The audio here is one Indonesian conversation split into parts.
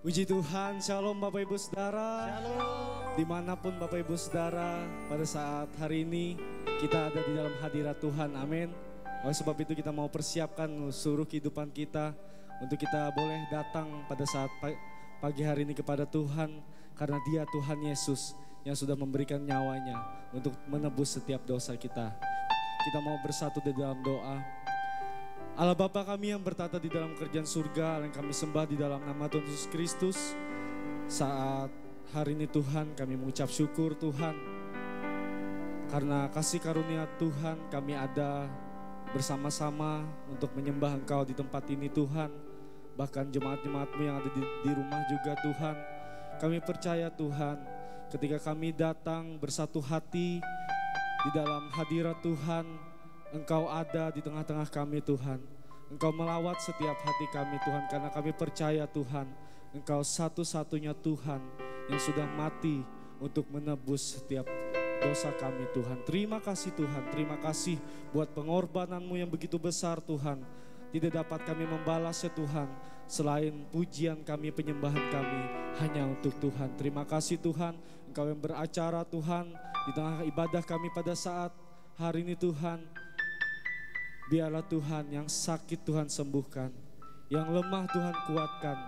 Puji Tuhan, Shalom Bapak Ibu Saudara. Shalom. Dimanapun Bapak Ibu Saudara, pada saat hari ini kita ada di dalam hadirat Tuhan, amin. Oleh sebab itu kita mau persiapkan seluruh kehidupan kita untuk kita boleh datang pada saat pagi hari ini kepada Tuhan. Karena Dia Tuhan Yesus yang sudah memberikan nyawanya untuk menebus setiap dosa kita. Kita mau bersatu di dalam doa. Allah Bapa kami yang bertata di dalam kerajaan surga, yang kami sembah di dalam nama Tuhan Yesus Kristus. Saat hari ini Tuhan kami mengucap syukur Tuhan. Karena kasih karunia Tuhan kami ada bersama-sama untuk menyembah Engkau di tempat ini Tuhan. Bahkan jemaat-jemaat-Mu yang ada di rumah juga Tuhan. Kami percaya Tuhan ketika kami datang bersatu hati di dalam hadirat Tuhan, Engkau ada di tengah-tengah kami Tuhan. Engkau melawat setiap hati kami Tuhan. Karena kami percaya Tuhan, Engkau satu-satunya Tuhan yang sudah mati untuk menebus setiap dosa kami Tuhan. Terima kasih Tuhan, terima kasih buat pengorbanan-Mu yang begitu besar Tuhan. Tidak dapat kami membalasnya Tuhan, selain pujian kami, penyembahan kami hanya untuk Tuhan. Terima kasih Tuhan, Engkau yang beracara Tuhan di tengah ibadah kami pada saat hari ini Tuhan. Biarlah Tuhan yang sakit Tuhan sembuhkan, yang lemah Tuhan kuatkan,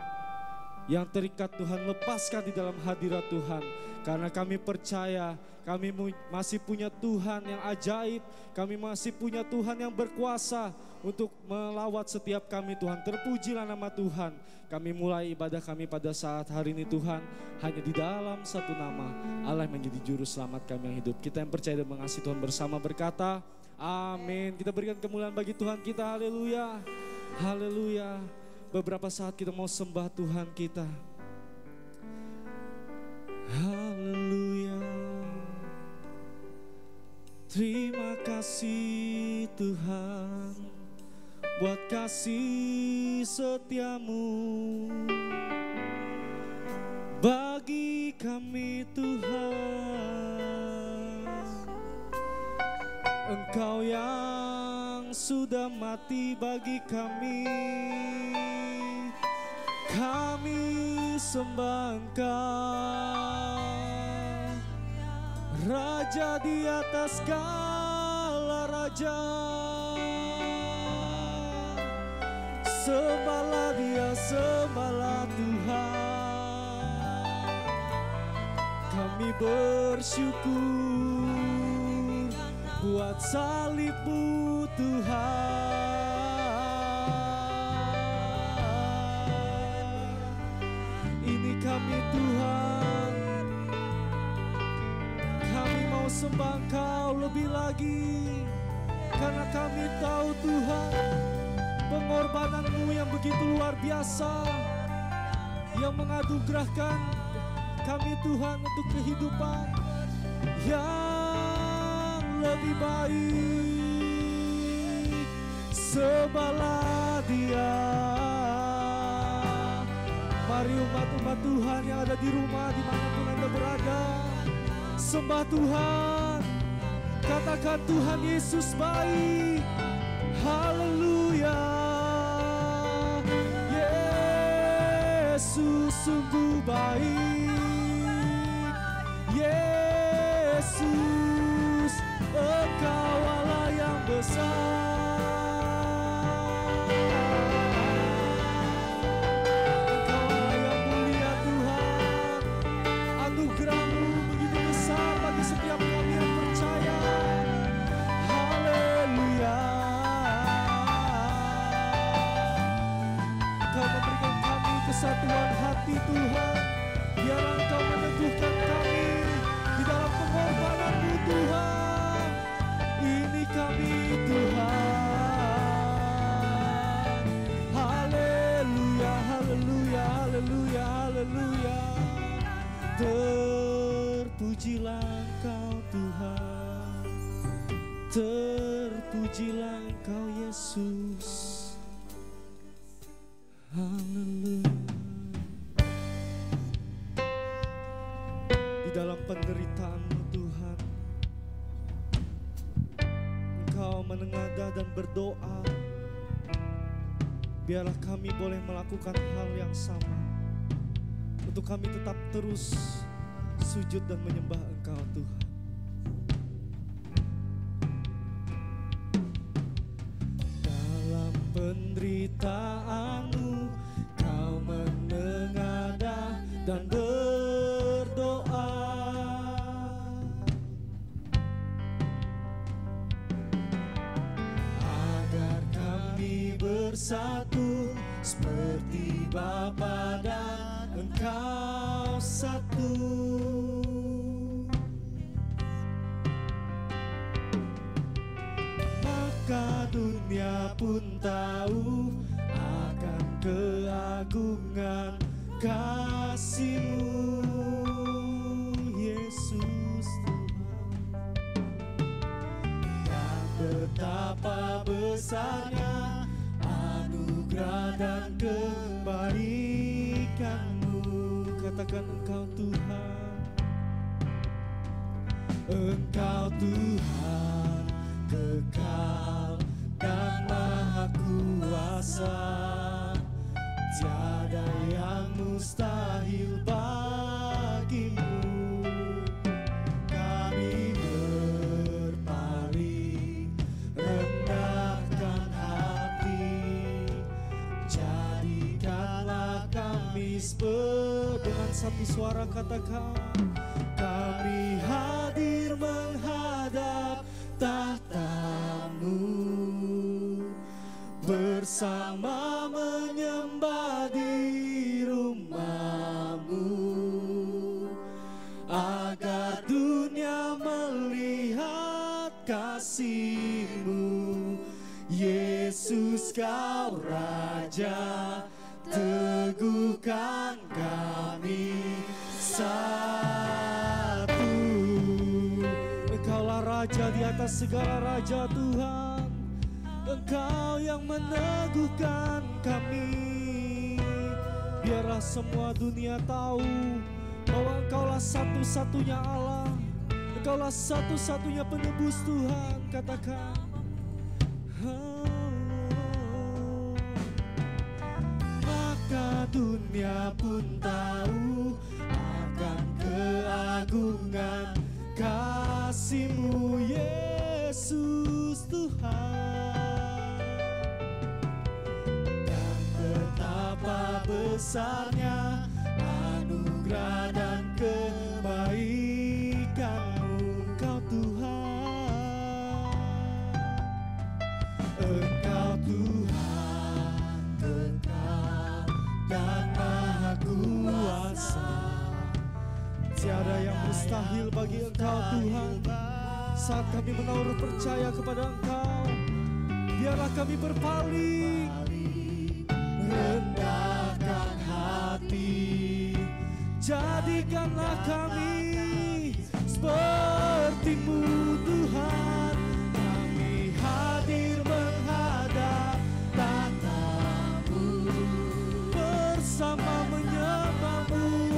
yang terikat Tuhan lepaskan di dalam hadirat Tuhan. Karena kami percaya kami masih punya Tuhan yang ajaib, kami masih punya Tuhan yang berkuasa untuk melawat setiap kami Tuhan. Terpujilah nama Tuhan. Kami mulai ibadah kami pada saat hari ini Tuhan hanya di dalam satu nama, Allah yang menjadi juru selamat kami yang hidup. Kita yang percaya dan mengasihi Tuhan bersama berkata, amin. Kita berikan kemuliaan bagi Tuhan kita. Haleluya. Haleluya. Beberapa saat kita mau sembah Tuhan kita. Haleluya. Terima kasih Tuhan buat kasih setiamu bagi kami Tuhan. Engkau yang sudah mati bagi kami, kami sembah Engkau, Raja di atas segala raja. Sembahlah Dia, sembahlah Tuhan. Kami bersyukur buat salib-Mu Tuhan. Ini kami Tuhan, kami mau sembah Engkau lebih lagi. Karena kami tahu Tuhan, pengorbanan-Mu yang begitu luar biasa, yang menganugerahkan kami Tuhan untuk kehidupan yang lebih baik. Sembahlah Dia. Mari umat-umat Tuhan yang ada di rumah, dimanapun Anda berada, sembah Tuhan. Katakan Tuhan Yesus baik. Haleluya. Yesus sungguh baik. Yesus, Engkau Allah yang besar. Engkau Allah yang mulia Tuhan. Anugerah-Mu begitu besar bagi setiap kami yang percaya. Haleluya. Engkau memberikan kami kesatuan hati Tuhan. Biar Engkau meneguhkan kami di dalam pengorbanan-Mu Tuhan. Ini kami Tuhan. Haleluya, haleluya, haleluya, haleluya. Terpujilah Engkau Tuhan. Terpujilah Engkau Yesus. Haleluya. Di dalam penderitaan-Mu Tuhan, Engkau menengadah dan berdoa. Biarlah kami boleh melakukan hal yang sama. untuk kami tetap terus sujud dan menyembah Engkau Tuhan. Dalam penderitaanmu Kau menengadah dan berdoa, agar kami bersatu seperti Bapa dan Engkau satu. Maka dunia pun tahu akan keagungan kasih-Mu, Yesus Tuhan. Dan betapa besarnya anugerah dan kebaikan-Mu. Katakan Engkau Tuhan, Engkau Tuhan kekal dan maha kuasa, tiada yang mustahil bagi-Mu. Kami berpaling, rendahkan hati, jadikanlah kami dengan satu suara katakan, kami hadir menghadap tahta-Mu, bersama menyembah di rumah-Mu, agar dunia melihat kasih-Mu. Yesus Kau Raja, teguhkan kami satu. Engkaulah Raja di atas segala raja Tuhan, Engkau yang meneguhkan kami. Biarlah semua dunia tahu bahwa Engkaulah satu-satunya Allah, Engkaulah satu-satunya penebus Tuhan. Katakan, maka dunia pun tahu akan keagungan kasih-Mu, Yesus Tuhan. Dan betapa besarnya anugerah dan kebaikan-Mu, Engkau Tuhan. Engkau Tuhan kekal dan maha kuasa, tiada yang mustahil bagi Engkau Tuhan. Saat kami menaruh percaya kepada Engkau, biarlah kami berpaling, rendahkan hati, jadikanlah kami seperti-Mu Tuhan. Kami hadir menghadap tahta-Mu, bersama menyembah-Mu.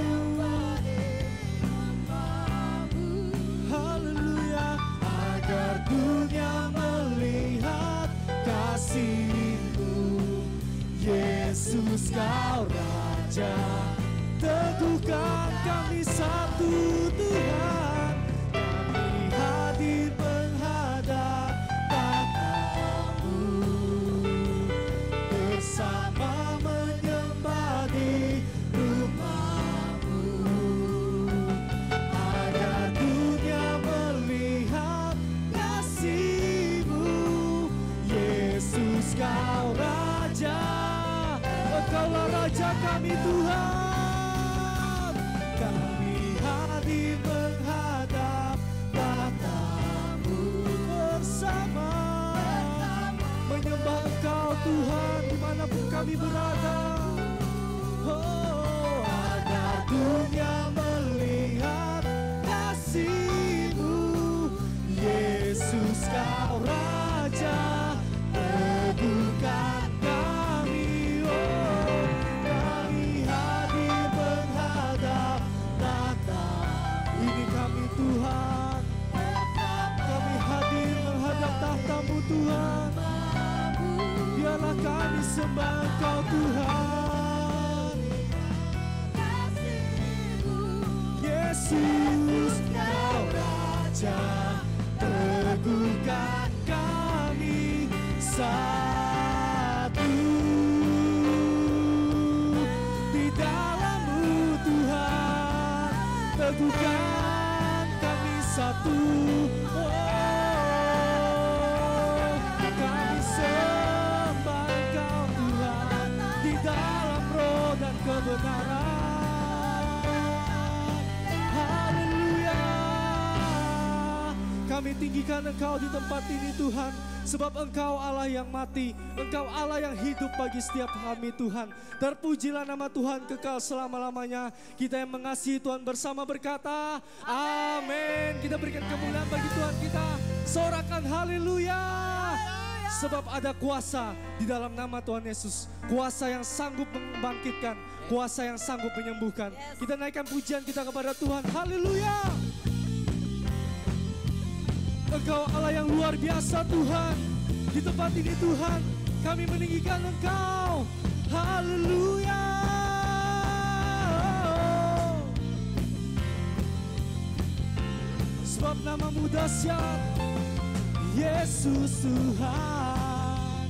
Haleluya, agar dunia melihat kasih-Mu. Yesus Kau Raja, teguhkan kami satu Tuhan. Kami hadir menghadap tahta-Mu, bersama menyembah di rumah-Mu, agar dunia melihat kasih-Mu. Yesus Kau Raja, Engkaulah Raja kami Tuhan. Kami hadir menghadap tahta-Mu, bersama menyembah Engkau Tuhan dimanapun kami berada. Oh, agar dunia melihat kasih-Mu. Yesus Kau Raja, teguhkan kami. Oh, kami hadir menghadap tahta. Ini kami Tuhan, kami hadir menghadap tahta-Mu Tuhan. Biarlah kami sembah Engkau Tuhan. Yesus, Kau Raja, teguhkan kami satu di dalam-Mu Tuhan, teguhkan kami satu. Kami sembah Engkau Tuhan di dalam roh dan kebenaran. Haleluya. Kami tinggikan Engkau di tempat ini Tuhan, sebab Engkau Allah yang mati, Engkau Allah yang hidup bagi setiap kami Tuhan. Terpujilah nama Tuhan kekal selama-lamanya. Kita yang mengasihi Tuhan bersama berkata, amin. Kita berikan kemuliaan bagi Tuhan kita, sorakan haleluya. Sebab ada kuasa di dalam nama Tuhan Yesus. Kuasa yang sanggup membangkitkan, kuasa yang sanggup menyembuhkan. Kita naikkan pujian kita kepada Tuhan, haleluya. Engkau Allah yang luar biasa Tuhan. Di tempat ini Tuhan, kami meninggikan Engkau, haleluya. Sebab nama-Mu dahsyat, Yesus Tuhan.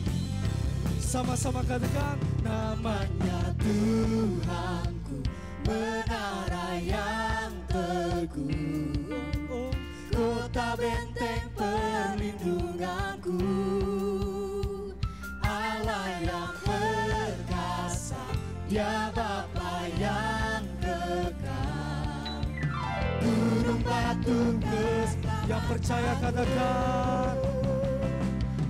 Sama-sama katakan, namanya Tuhanku, menara yang teguh, kota benteng perlindunganku, Allah yang perkasa, Dia Bapa yang kekal, gunung batu yang percaya katakan,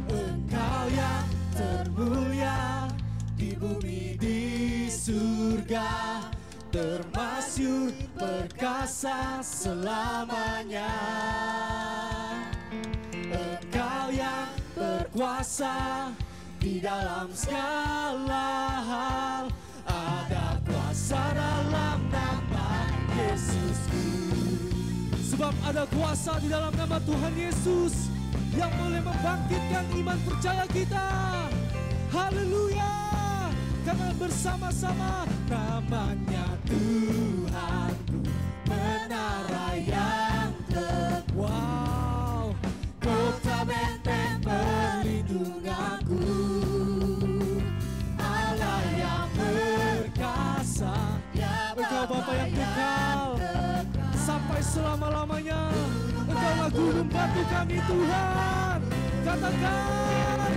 Engkau yang termulia di bumi di surga, termasyhur perkasa selamanya. Engkau yang berkuasa di dalam segala hal, ada kuasa dalam nama Yesusku. Sebab ada kuasa di dalam nama Tuhan Yesus yang boleh membangkitkan iman percaya kita. Haleluya. Karena bersama-sama namanya Tuhanku, menara yang teguh, wow, kota benteng perlindunganku, Allah yang perkasa, Engkau Bapa yang kekal sampai selama-lamanya. Engkaulah gunung batu kami Tuhan. Katakan,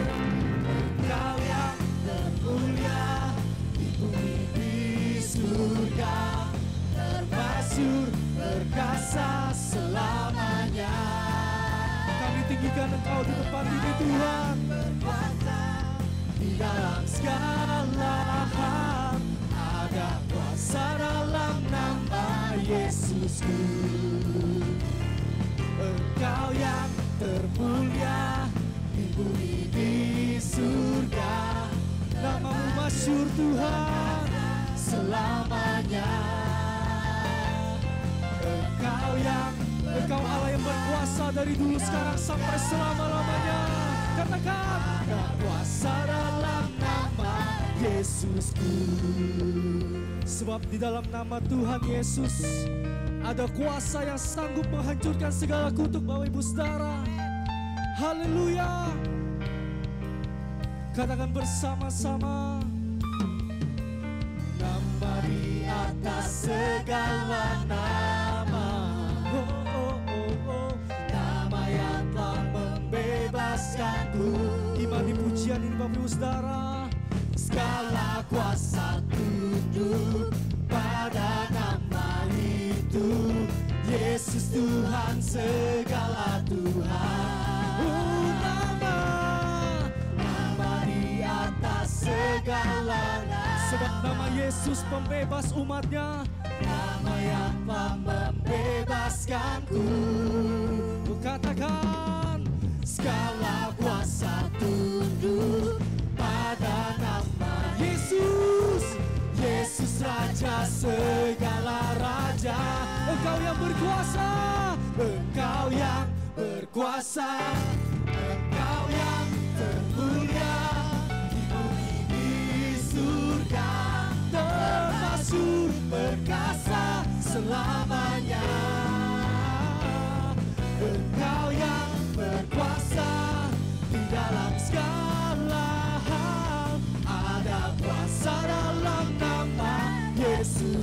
Engkau yang termulia di bumi di surga, termasyhur perkasa selamanya. Kami tinggikan Engkau di tempat ini Tuhan, berkuasa di dalam segala hal, ada kuasa dalam nama Yesusku. Engkau yang termulia di bumi di surga, nama-Mu masyhur Tuhan selamanya. Engkau Allah yang berkuasa dari dulu sekarang sampai selama-lamanya. Katakan, ada kuasa dalam nama Yesusku. Sebab di dalam nama Tuhan Yesus ada kuasa yang sanggup menghancurkan segala kutuk Bapak Ibu Saudara. Haleluya. Katakan bersama-sama, nama di atas segala nama, nama yang telah membebaskanku. Imani pujian ini Bapak Ibu Saudara. Segala kuasa tunduk pada nama itu, Yesus Tuhan segala Tuhan. Nama di atas segala nama. Sebab nama Yesus pembebas umatnya, nama yang telah membebaskanku. Katakan, segala kuasa tunduk pada nama Yesus, Yesus Raja segala raja. Engkau yang berkuasa, Engkau yang berkuasa, Engkau yang termulia di bumi di surga, termasyhur perkasa selamanya.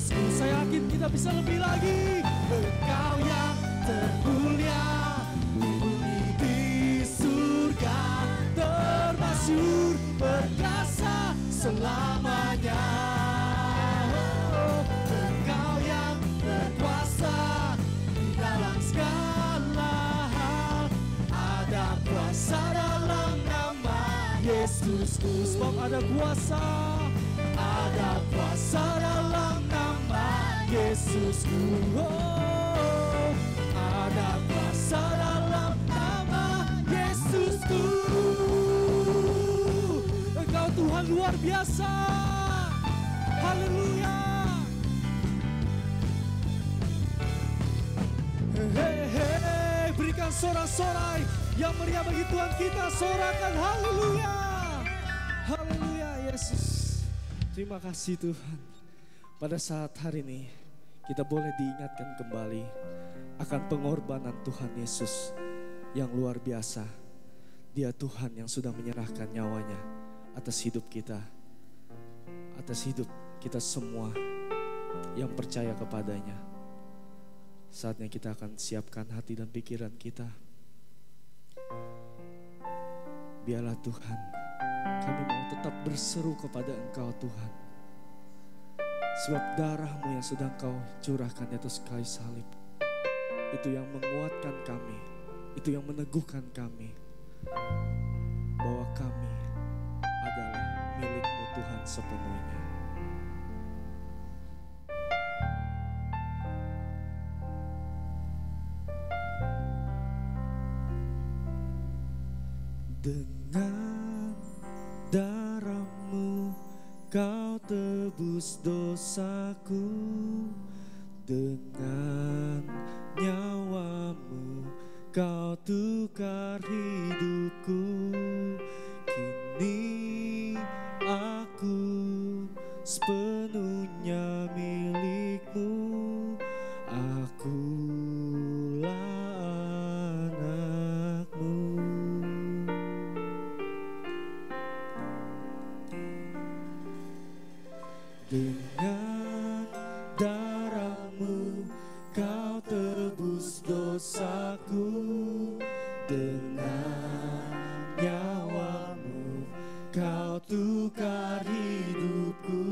Yesusku. Saya yakin kita bisa lebih lagi. Engkau yang termulia di bumi di surga, termasyhur perkasa selamanya. Engkau yang berkuasa di dalam segala hal, ada kuasa dalam nama Yesusku. Sebab ada kuasa dalam nama Yesusku. Oh, ada kuasa dalam nama Yesusku. Engkau Tuhan luar biasa. Haleluya. Hei, berikan sorak-sorai yang meriah bagi Tuhan kita. Sorakan haleluya. Haleluya Yesus. Terima kasih Tuhan. Pada saat hari ini kita boleh diingatkan kembali akan pengorbanan Tuhan Yesus yang luar biasa. Dia Tuhan yang sudah menyerahkan nyawanya atas hidup kita, atas hidup kita semua yang percaya kepadanya. Saatnya kita akan siapkan hati dan pikiran kita. Biarlah Tuhan, kami mau tetap berseru kepada Engkau Tuhan. Sebab darah-Mu yang sudah Engkau curahkan di atas kayu salib, itu yang menguatkan kami, itu yang meneguhkan kami, bahwa kami adalah milik-Mu Tuhan sepenuhnya. Dengan darah-Mu Kau tebus dosaku, dengan nyawa-Mu Kau tukar hidupku. Kini aku sepenuhnya milik-Mu, akulah anak-Mu. Dengan darah-Mu Kau tebus dosaku, dengan nyawa-Mu Kau tukar hidupku.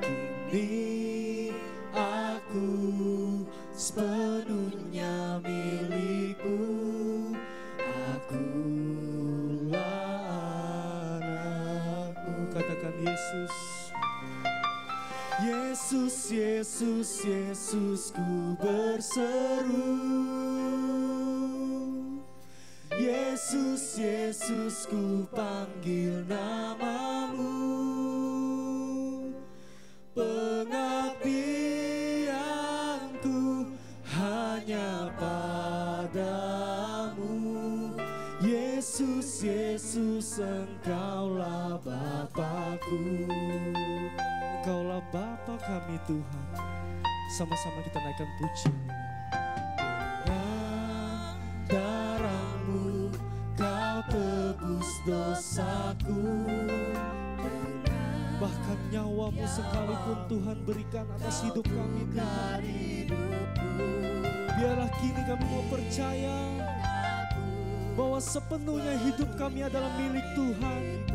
Kini aku sepenuhnya milik-Mu, akulah anak-Mu. Katakan Yesus. Yesus, Yesus, Yesus, ku berseru. Yesus, Yesus, ku panggil nama-Mu. Pengabdianku hanya padamu. Yesus, Yesus, Engkaulah Bapa-Ku. Engkaulah Bapa kami Tuhan. Sama-sama kita naikkan pujian. Dengan darah-Mu Kau tebus dosaku, bahkan nyawa-Mu sekalipun Tuhan berikan atas hidup kami Tuhan. Biarlah kini kami mau percaya bahwa sepenuhnya hidup kami adalah milik Tuhan.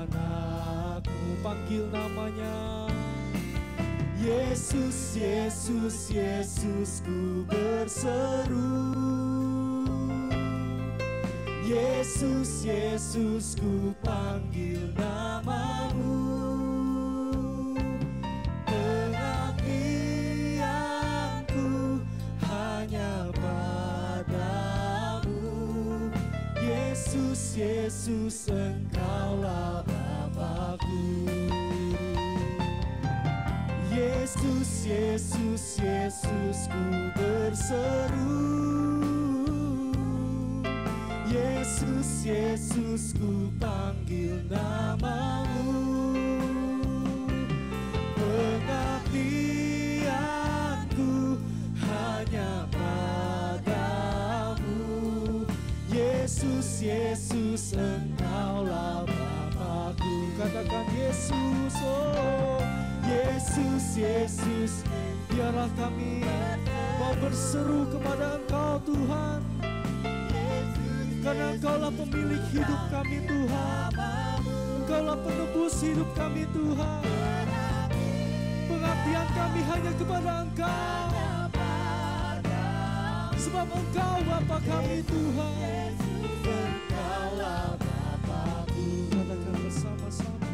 Anak-Mu, panggil namanya. Yesus, Yesus, Yesus, ku berseru. Yesus, Yesus, ku panggil nama-Mu. Pengabdianku hanya padamu. Yesus, Yesus, Engkaulah Bapa-Ku. Yesus, Yesus, Yesus, ku berseru. Yesus, Yesus, ku panggil nama-Mu. Pengabdianku hanya padamu. Yesus, Yesus, Engkaulah Bapa-Ku. Katakan Oh, Yesus, Yesus, biarlah kami mau berseru kepada Engkau Tuhan, karena Engkaulah pemilik hidup kami Tuhan. Engkaulah penebus hidup kami Tuhan. Pengabdian kami hanya kepada Engkau, sebab Engkau Bapa kami Tuhan. Engkaulah Bapa-Ku. Katakan bersama-sama.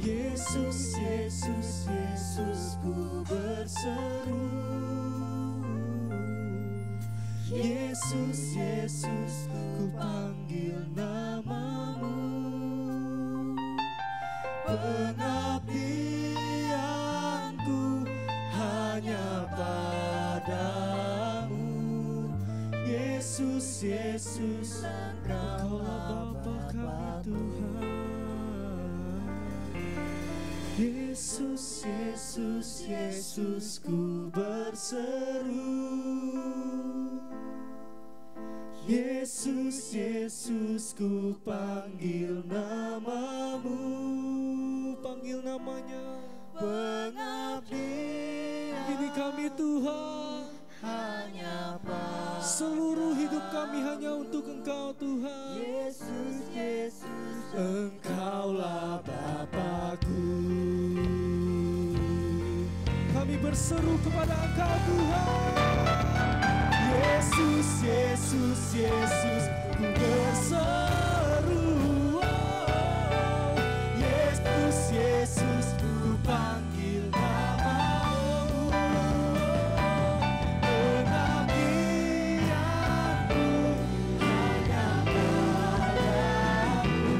Yesus, Yesus, Yesus, ku berseru. Yesus, Yesus, ku panggil namamu. Pengabdianku hanya padamu. Yesus, Yesus, Engkaulah Bapa kami Tuhan. Yesus, Yesus, Yesus, ku berseru. Yesus, Yesus, ku panggil namamu. Panggil namanya. Pengabdian ini kami Tuhan, hanya padamu. Seluruh hidup kami hanya untuk Engkau Tuhan. Yesus, Yesus, Engkaulah Bapa-Ku. Kami berseru kepada Engkau Tuhan. Yesus, Yesus, Yesus, ku berseru. Oh, Yesus, Yesus, ku panggil namamu. Pengabdianku hanya padamu.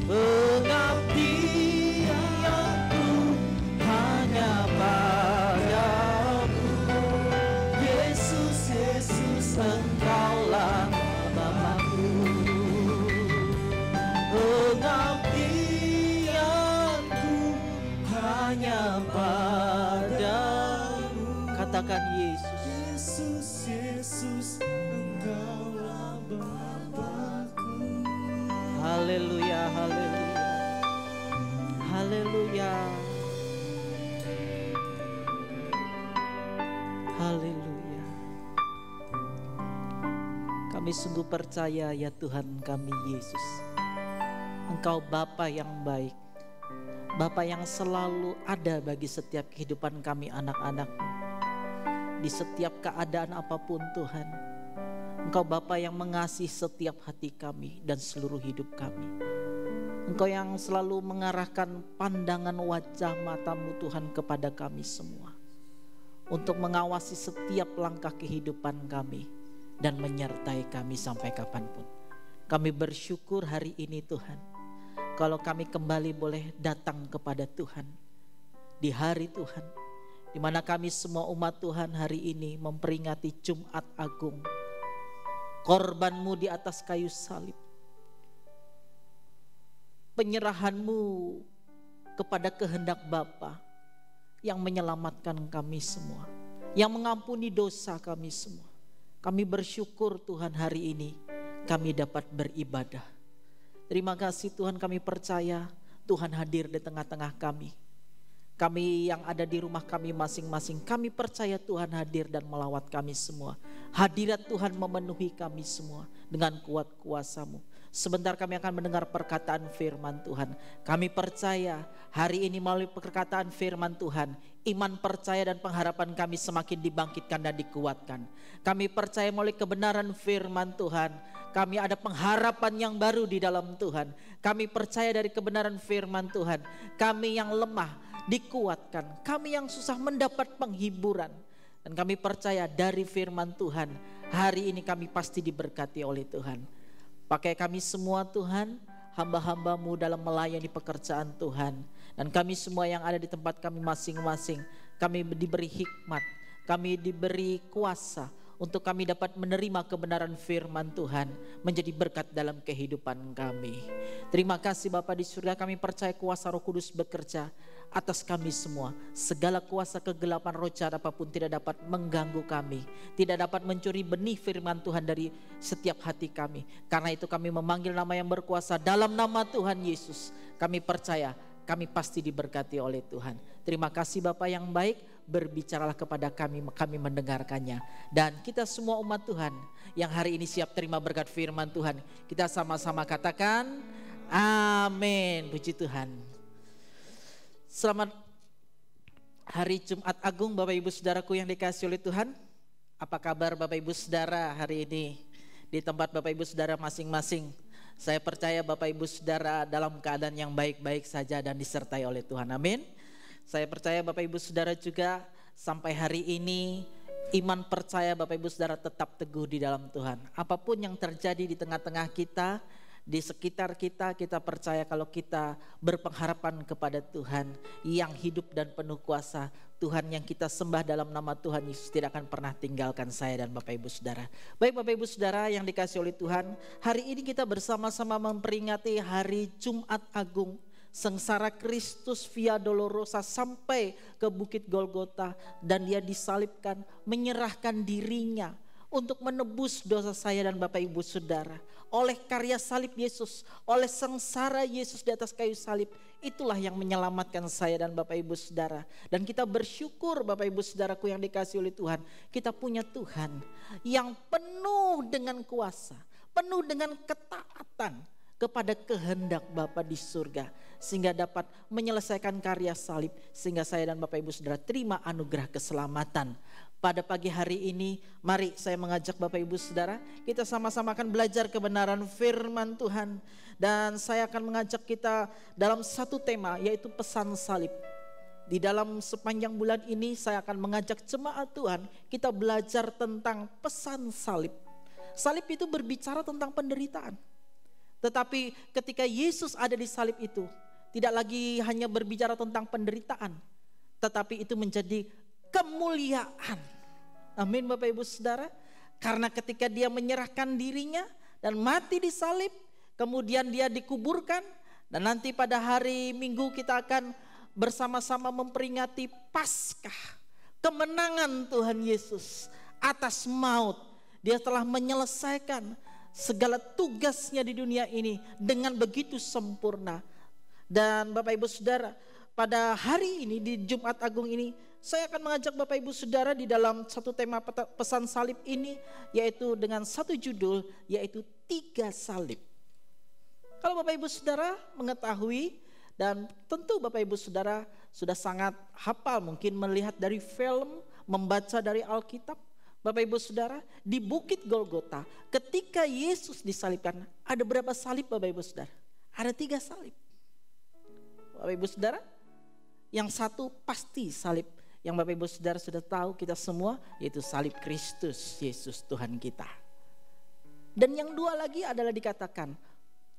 Pengabdianku hanya padamu. Yesus, Yesus, Engkaulah Bapa-Ku. Pengabdianku hanya padamu. Katakan Yesus. Yesus, Yesus, Engkaulah Bapa-Ku. Haleluya, haleluya, haleluya, haleluya. Kami sungguh percaya ya Tuhan kami Yesus, Engkau Bapa yang baik, Bapa yang selalu ada bagi setiap kehidupan kami anak-anak-Mu. Di setiap keadaan apapun Tuhan, Engkau Bapa yang mengasihi setiap hati kami dan seluruh hidup kami. Engkau yang selalu mengarahkan pandangan wajah mata-Mu Tuhan kepada kami semua, untuk mengawasi setiap langkah kehidupan kami dan menyertai kami sampai kapanpun. Kami bersyukur hari ini Tuhan, kalau kami kembali boleh datang kepada Tuhan di hari Tuhan, di mana kami semua umat Tuhan hari ini memperingati Jumat Agung, korban-Mu di atas kayu salib, penyerahan-Mu kepada kehendak Bapa yang menyelamatkan kami semua, yang mengampuni dosa kami semua. Kami bersyukur Tuhan hari ini kami dapat beribadah. Terima kasih Tuhan, kami percaya Tuhan hadir di tengah-tengah kami. Kami yang ada di rumah kami masing-masing, kami percaya Tuhan hadir dan melawat kami semua. Hadirat Tuhan memenuhi kami semua dengan kuat kuasa-Mu. Sebentar kami akan mendengar perkataan firman Tuhan. Kami percaya hari ini melalui perkataan firman Tuhan, iman, percaya dan pengharapan kami semakin dibangkitkan dan dikuatkan. Kami percaya melalui kebenaran firman Tuhan, kami ada pengharapan yang baru di dalam Tuhan. Kami percaya dari kebenaran firman Tuhan, kami yang lemah dikuatkan, kami yang susah mendapat penghiburan. Dan kami percaya dari firman Tuhan, hari ini kami pasti diberkati oleh Tuhan. Pakai kami semua Tuhan, hamba-hamba-Mu dalam melayani pekerjaan Tuhan. Dan kami semua yang ada di tempat kami masing-masing, kami diberi hikmat, kami diberi kuasa untuk kami dapat menerima kebenaran firman Tuhan. menjadi berkat dalam kehidupan kami. Terima kasih Bapa di surga, kami percaya kuasa Roh Kudus bekerja atas kami semua. Segala kuasa kegelapan roh jahat apapun tidak dapat mengganggu kami, tidak dapat mencuri benih firman Tuhan dari setiap hati kami. Karena itu kami memanggil nama yang berkuasa, dalam nama Tuhan Yesus. Kami percaya kami pasti diberkati oleh Tuhan. Terima kasih Bapa yang baik, berbicaralah kepada kami, kami mendengarkannya. Dan kita semua umat Tuhan yang hari ini siap terima berkat firman Tuhan, kita sama-sama katakan amin. Puji Tuhan. Selamat hari Jumat Agung Bapak Ibu Saudaraku yang dikasihi oleh Tuhan. Apa kabar Bapak Ibu Saudara hari ini di tempat Bapak Ibu Saudara masing-masing? Saya percaya Bapak Ibu Saudara dalam keadaan yang baik-baik saja dan disertai oleh Tuhan. Amin. Saya percaya Bapak Ibu Saudara juga sampai hari ini iman percaya Bapak Ibu Saudara tetap teguh di dalam Tuhan. Apapun yang terjadi di tengah-tengah kita, di sekitar kita, kita percaya kalau kita berpengharapan kepada Tuhan yang hidup dan penuh kuasa. Tuhan yang kita sembah dalam nama Tuhan Yesus tidak akan pernah tinggalkan saya dan Bapak Ibu Saudara. Baik Bapak Ibu Saudara yang dikasihi oleh Tuhan, hari ini kita bersama-sama memperingati hari Jumat Agung. Sengsara Kristus via Dolorosa sampai ke Bukit Golgota dan dia disalibkan, menyerahkan dirinya untuk menebus dosa saya dan Bapak Ibu Saudara. Oleh karya salib Yesus, oleh sengsara Yesus di atas kayu salib, itulah yang menyelamatkan saya dan Bapak Ibu Saudara. Dan kita bersyukur Bapak Ibu Saudaraku yang dikasihi oleh Tuhan, kita punya Tuhan yang penuh dengan kuasa, penuh dengan ketaatan kepada kehendak Bapa di surga, sehingga dapat menyelesaikan karya salib, sehingga saya dan Bapak Ibu Saudara terima anugerah keselamatan. Pada pagi hari ini, mari saya mengajak Bapak Ibu Saudara, kita sama-sama akan belajar kebenaran firman Tuhan. Dan saya akan mengajak kita dalam satu tema, yaitu pesan salib. Di dalam sepanjang bulan ini saya akan mengajak jemaat Tuhan, kita belajar tentang pesan salib. Salib itu berbicara tentang penderitaan. Tetapi ketika Yesus ada di salib itu, tidak lagi hanya berbicara tentang penderitaan, tetapi itu menjadi kemuliaan. Amin Bapak Ibu Saudara. Karena ketika dia menyerahkan dirinya dan mati di salib, kemudian dia dikuburkan, dan nanti pada hari Minggu kita akan bersama-sama memperingati Paskah, kemenangan Tuhan Yesus atas maut. Dia telah menyelesaikan segala tugasnya di dunia ini dengan begitu sempurna. Dan Bapak Ibu Saudara, pada hari ini di Jumat Agung ini, saya akan mengajak Bapak Ibu Saudara di dalam satu tema pesan salib ini, yaitu dengan satu judul, yaitu 3 salib. Kalau Bapak Ibu Saudara mengetahui, dan tentu Bapak Ibu Saudara sudah sangat hafal, mungkin melihat dari film, membaca dari Alkitab, Bapak Ibu Saudara, di Bukit Golgota ketika Yesus disalibkan, ada berapa salib Bapak Ibu Saudara? Ada 3 salib. Bapak Ibu Saudara, yang satu pasti salib yang Bapak Ibu Saudara sudah tahu kita semua, yaitu salib Kristus Yesus Tuhan kita. Dan yang 2 lagi adalah dikatakan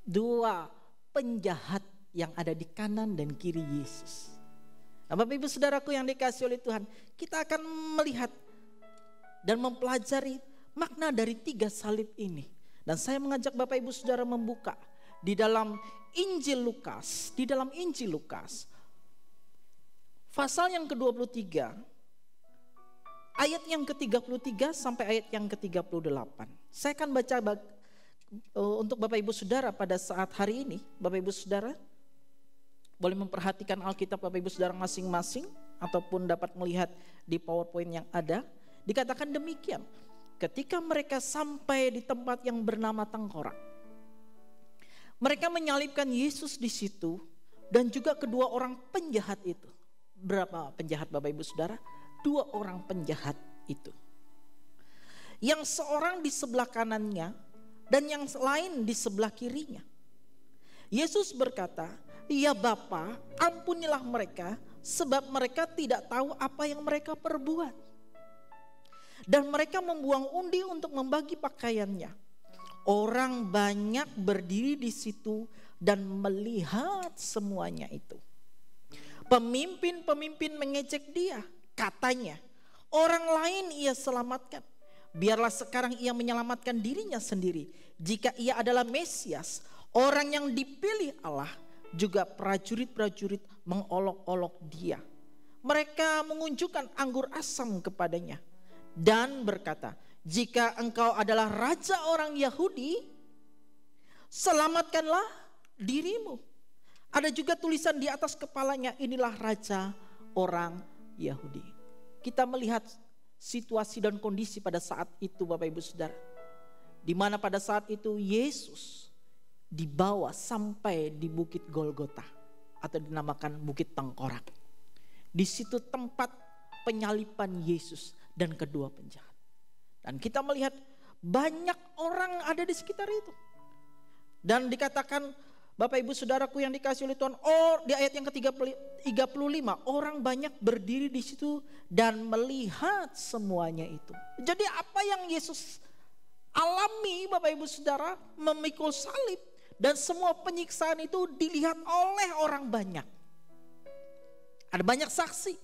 2 penjahat yang ada di kanan dan kiri Yesus. Nah, Bapak Ibu Saudaraku yang dikasihi oleh Tuhan, kita akan melihat dan mempelajari makna dari 3 salib ini. Dan saya mengajak Bapak Ibu Saudara membuka di dalam Injil Lukas, pasal yang ke-23, ayat yang ke-33 sampai ayat yang ke-38. Saya akan baca untuk Bapak Ibu Saudara pada saat hari ini. Bapak Ibu Saudara boleh memperhatikan Alkitab Bapak Ibu Saudara masing-masing, ataupun dapat melihat di PowerPoint yang ada. Dikatakan demikian, ketika mereka sampai di tempat yang bernama Tengkorak, mereka menyalibkan Yesus di situ dan juga kedua orang penjahat itu. Berapa penjahat Bapak Ibu Saudara? 2 orang penjahat itu. Yang seorang di sebelah kanannya dan yang lain di sebelah kirinya. Yesus berkata, "Ya Bapa, ampunilah mereka, sebab mereka tidak tahu apa yang mereka perbuat." Dan mereka membuang undi untuk membagi pakaiannya. Orang banyak berdiri di situ dan melihat semuanya itu. Pemimpin-pemimpin mengejek dia, katanya, "Orang lain ia selamatkan, Biarlah sekarang ia menyelamatkan dirinya sendiri. Jika ia adalah Mesias, orang yang dipilih Allah, juga prajurit-prajurit mengolok-olok dia. Mereka mengunjukkan anggur asam kepadanya dan berkata, jika engkau adalah raja orang Yahudi, selamatkanlah dirimu. Ada juga tulisan di atas kepalanya, inilah raja orang Yahudi. Kita melihat situasi dan kondisi pada saat itu Bapak Ibu Saudara. Di mana pada saat itu Yesus dibawa sampai di Bukit Golgota atau dinamakan Bukit Tengkorak. Di situ tempat penyalipan Yesus dan kedua penjahat. Dan kita melihat banyak orang ada di sekitar itu. Dan dikatakan Bapak Ibu Saudaraku yang dikasihi oleh Tuhan, di ayat yang ke-35, orang banyak berdiri di situ dan melihat semuanya itu. Jadi apa yang Yesus alami Bapak Ibu Saudara, memikul salib dan semua penyiksaan itu dilihat oleh orang banyak. Ada banyak saksi.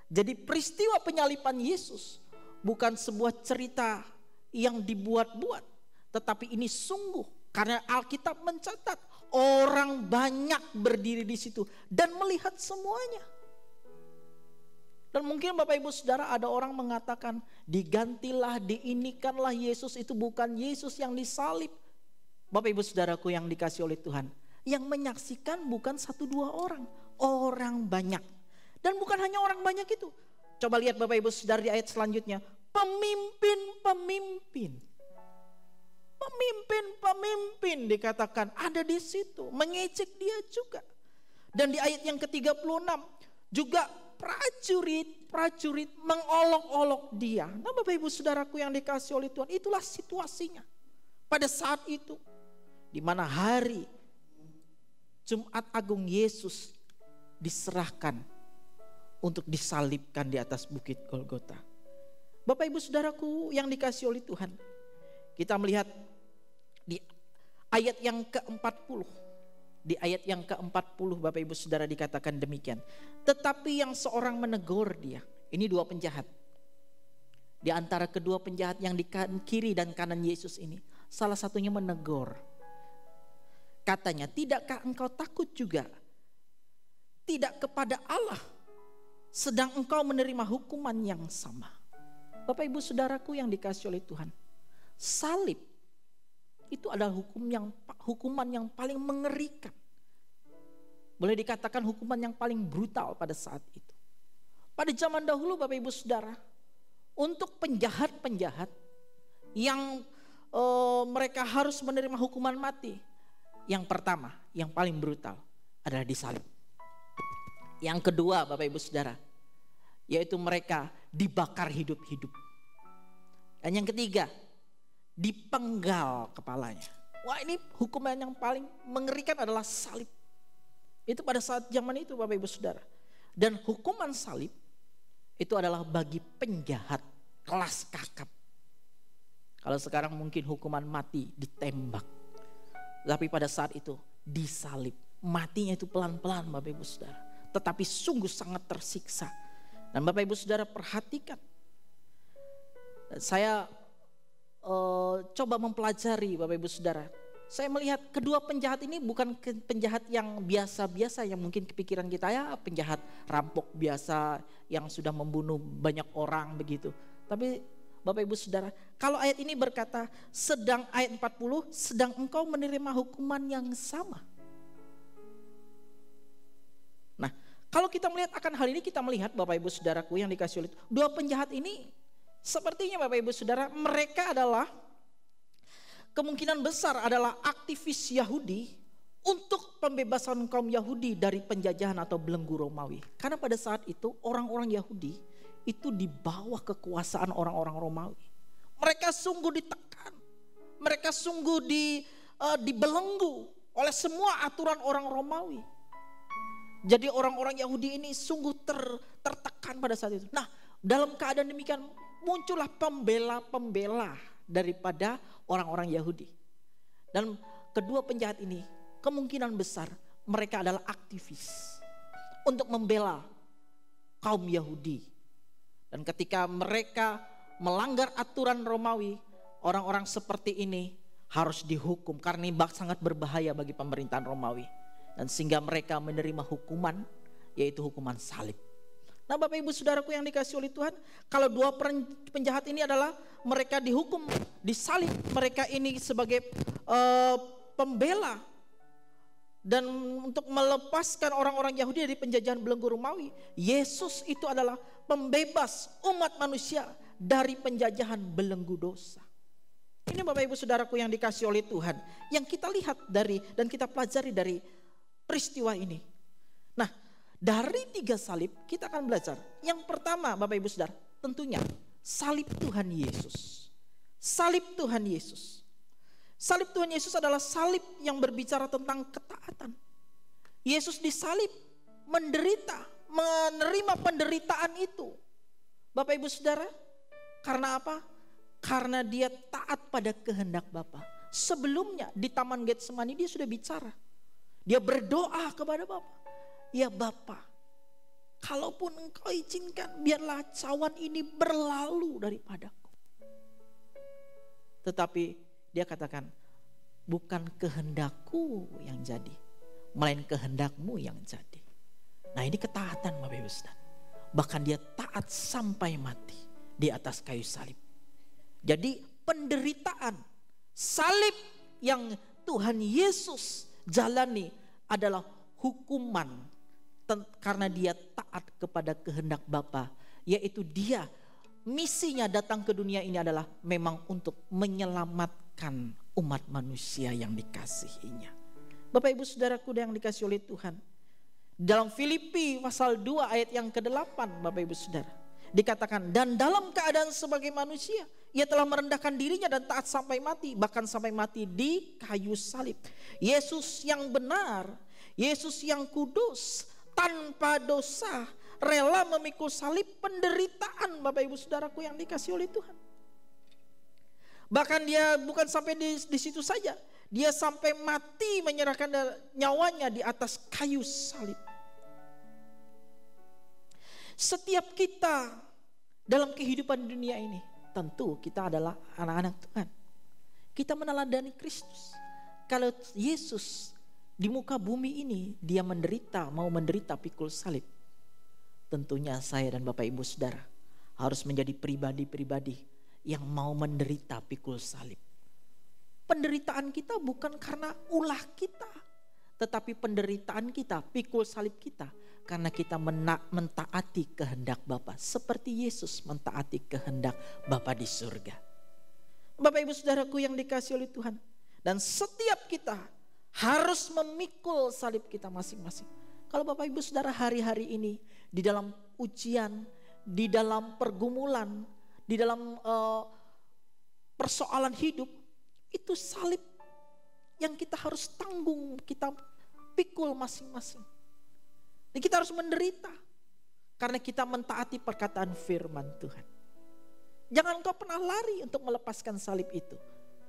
Jadi peristiwa penyalipan Yesus bukan sebuah cerita yang dibuat-buat, tetapi ini sungguh karena Alkitab mencatat orang banyak berdiri di situ dan melihat semuanya. Dan mungkin Bapak Ibu Saudara ada orang mengatakan digantilah, diinikanlah Yesus, itu bukan Yesus yang disalib. Bapak Ibu Saudaraku yang dikasihi oleh Tuhan, yang menyaksikan bukan 1-2 orang, orang banyak. Dan bukan hanya orang banyak itu. Coba lihat Bapak Ibu Saudara di ayat selanjutnya, pemimpin-pemimpin. Pemimpin-pemimpin dikatakan ada di situ, mengejek dia juga. Dan di ayat yang ke-36 juga prajurit mengolok-olok dia. Nah Bapak Ibu Saudaraku yang dikasihi oleh Tuhan, itulah situasinya pada saat itu. Di mana hari Jumat Agung Yesus diserahkan untuk disalibkan di atas Bukit Golgota. Bapak Ibu Saudaraku yang dikasihi oleh Tuhan, kita melihat di ayat yang ke-40. Di ayat yang ke-40 Bapak Ibu Saudara dikatakan demikian. Tetapi yang seorang menegur dia. Ini 2 penjahat. Di antara kedua penjahat yang di kiri dan kanan Yesus ini, salah satunya menegur. Katanya, tidakkah engkau takut juga? Tidak kepada Allah, sedang engkau menerima hukuman yang sama. Bapak Ibu Saudaraku yang dikasihi oleh Tuhan, salib itu adalah hukuman yang paling mengerikan. Boleh dikatakan hukuman yang paling brutal pada saat itu. Pada zaman dahulu Bapak Ibu Saudara, untuk penjahat-penjahat yang mereka harus menerima hukuman mati, yang pertama, yang paling brutal adalah disalib. Yang kedua Bapak Ibu Saudara, yaitu mereka dibakar hidup-hidup. Dan yang ketiga, dipenggal kepalanya. Wah, ini hukuman yang paling mengerikan adalah salib. Itu pada saat zaman itu Bapak Ibu Saudara. Dan hukuman salib itu adalah bagi penjahat kelas kakap. Kalau sekarang mungkin hukuman mati, ditembak. Tapi pada saat itu disalib. Matinya itu pelan-pelan Bapak Ibu Saudara. Tetapi sungguh sangat tersiksa. Dan Bapak Ibu Saudara perhatikan. Saya coba mempelajari Bapak Ibu Saudara. Saya melihat kedua penjahat ini bukan penjahat yang biasa-biasa yang mungkin kepikiran kita ya penjahat rampok biasa yang sudah membunuh banyak orang begitu. Tapi Bapak Ibu Saudara, kalau ayat ini berkata sedang ayat 40, sedang engkau menerima hukuman yang sama. Nah, kalau kita melihat akan hal ini, kita melihat Bapak Ibu Saudaraku yang dikasihi oleh dua penjahat ini, sepertinya Bapak Ibu Saudara, mereka adalah kemungkinan besar adalah aktivis Yahudi untuk pembebasan kaum Yahudi dari penjajahan atau belenggu Romawi. Karena pada saat itu orang-orang Yahudi itu di bawah kekuasaan orang-orang Romawi. Mereka sungguh ditekan, mereka sungguh dibelenggu oleh semua aturan orang Romawi. Jadi orang-orang Yahudi ini sungguh tertekan pada saat itu. Nah, dalam keadaan demikian muncullah pembela-pembela daripada orang-orang Yahudi. Dan kedua penjahat ini kemungkinan besar mereka adalah aktivis untuk membela kaum Yahudi. Dan ketika mereka melanggar aturan Romawi, orang-orang seperti ini harus dihukum karena ini sangat berbahaya bagi pemerintahan Romawi. Dan sehingga mereka menerima hukuman, yaitu hukuman salib. Nah Bapak Ibu Saudaraku yang dikasihi oleh Tuhan, kalau dua penjahat ini adalah mereka dihukum, disalib, mereka ini sebagai pembela dan untuk melepaskan orang-orang Yahudi dari penjajahan belenggu Romawi. Yesus itu adalah pembebas umat manusia dari penjajahan belenggu dosa. Ini Bapak Ibu Saudaraku yang dikasihi oleh Tuhan, yang kita lihat dari dan kita pelajari dari peristiwa ini. Nah, dari 3 salib kita akan belajar. Yang pertama Bapak Ibu Saudara, tentunya salib Tuhan Yesus. Salib Tuhan Yesus. Salib Tuhan Yesus adalah salib yang berbicara tentang ketaatan. Yesus disalib, menderita, menerima penderitaan itu. Bapak Ibu Saudara, karena apa? Karena dia taat pada kehendak Bapa. Sebelumnya di Taman Getsemani dia sudah bicara. Dia berdoa kepada Bapa. Ya Bapa, kalaupun Engkau izinkan, biarlah cawan ini berlalu daripadaku. Tetapi dia katakan, bukan kehendakku yang jadi, melainkan kehendakmu yang jadi. Nah ini ketaatan Bapak Ibu Saudara. Bahkan dia taat sampai mati di atas kayu salib. Jadi penderitaan salib yang Tuhan Yesus jalani adalah hukuman karena dia taat kepada kehendak Bapa, yaitu dia misinya datang ke dunia ini adalah memang untuk menyelamatkan umat manusia yang dikasihinya. Bapak Ibu Saudaraku yang dikasihi oleh Tuhan, dalam Filipi pasal 2 ayat yang ke-8 Bapak Ibu Saudara dikatakan, dan dalam keadaan sebagai manusia ia telah merendahkan dirinya dan taat sampai mati, bahkan sampai mati di kayu salib. Yesus yang benar, Yesus yang kudus, tanpa dosa, rela memikul salib penderitaan Bapak Ibu Saudaraku yang dikasihi oleh Tuhan. Bahkan dia bukan sampai di situ saja, dia sampai mati menyerahkan nyawanya di atas kayu salib. Setiap kita dalam kehidupan dunia ini, tentu kita adalah anak-anak Tuhan. Kita meneladani Kristus. Kalau Yesus di muka bumi ini dia menderita, mau menderita pikul salib, tentunya saya dan Bapak Ibu Saudara harus menjadi pribadi-pribadi yang mau menderita pikul salib. Penderitaan kita bukan karena ulah kita, tetapi penderitaan kita, pikul salib kita, karena kita mentaati kehendak Bapa, seperti Yesus mentaati kehendak Bapa di surga. Bapak Ibu Saudaraku yang dikasihi oleh Tuhan, dan setiap kita harus memikul salib kita masing-masing. Kalau Bapak Ibu Saudara hari-hari ini di dalam ujian, di dalam pergumulan, di dalam persoalan hidup, itu salib yang kita harus tanggung, kita pikul masing-masing. Dan kita harus menderita karena kita mentaati perkataan firman Tuhan. Jangan engkau pernah lari untuk melepaskan salib itu.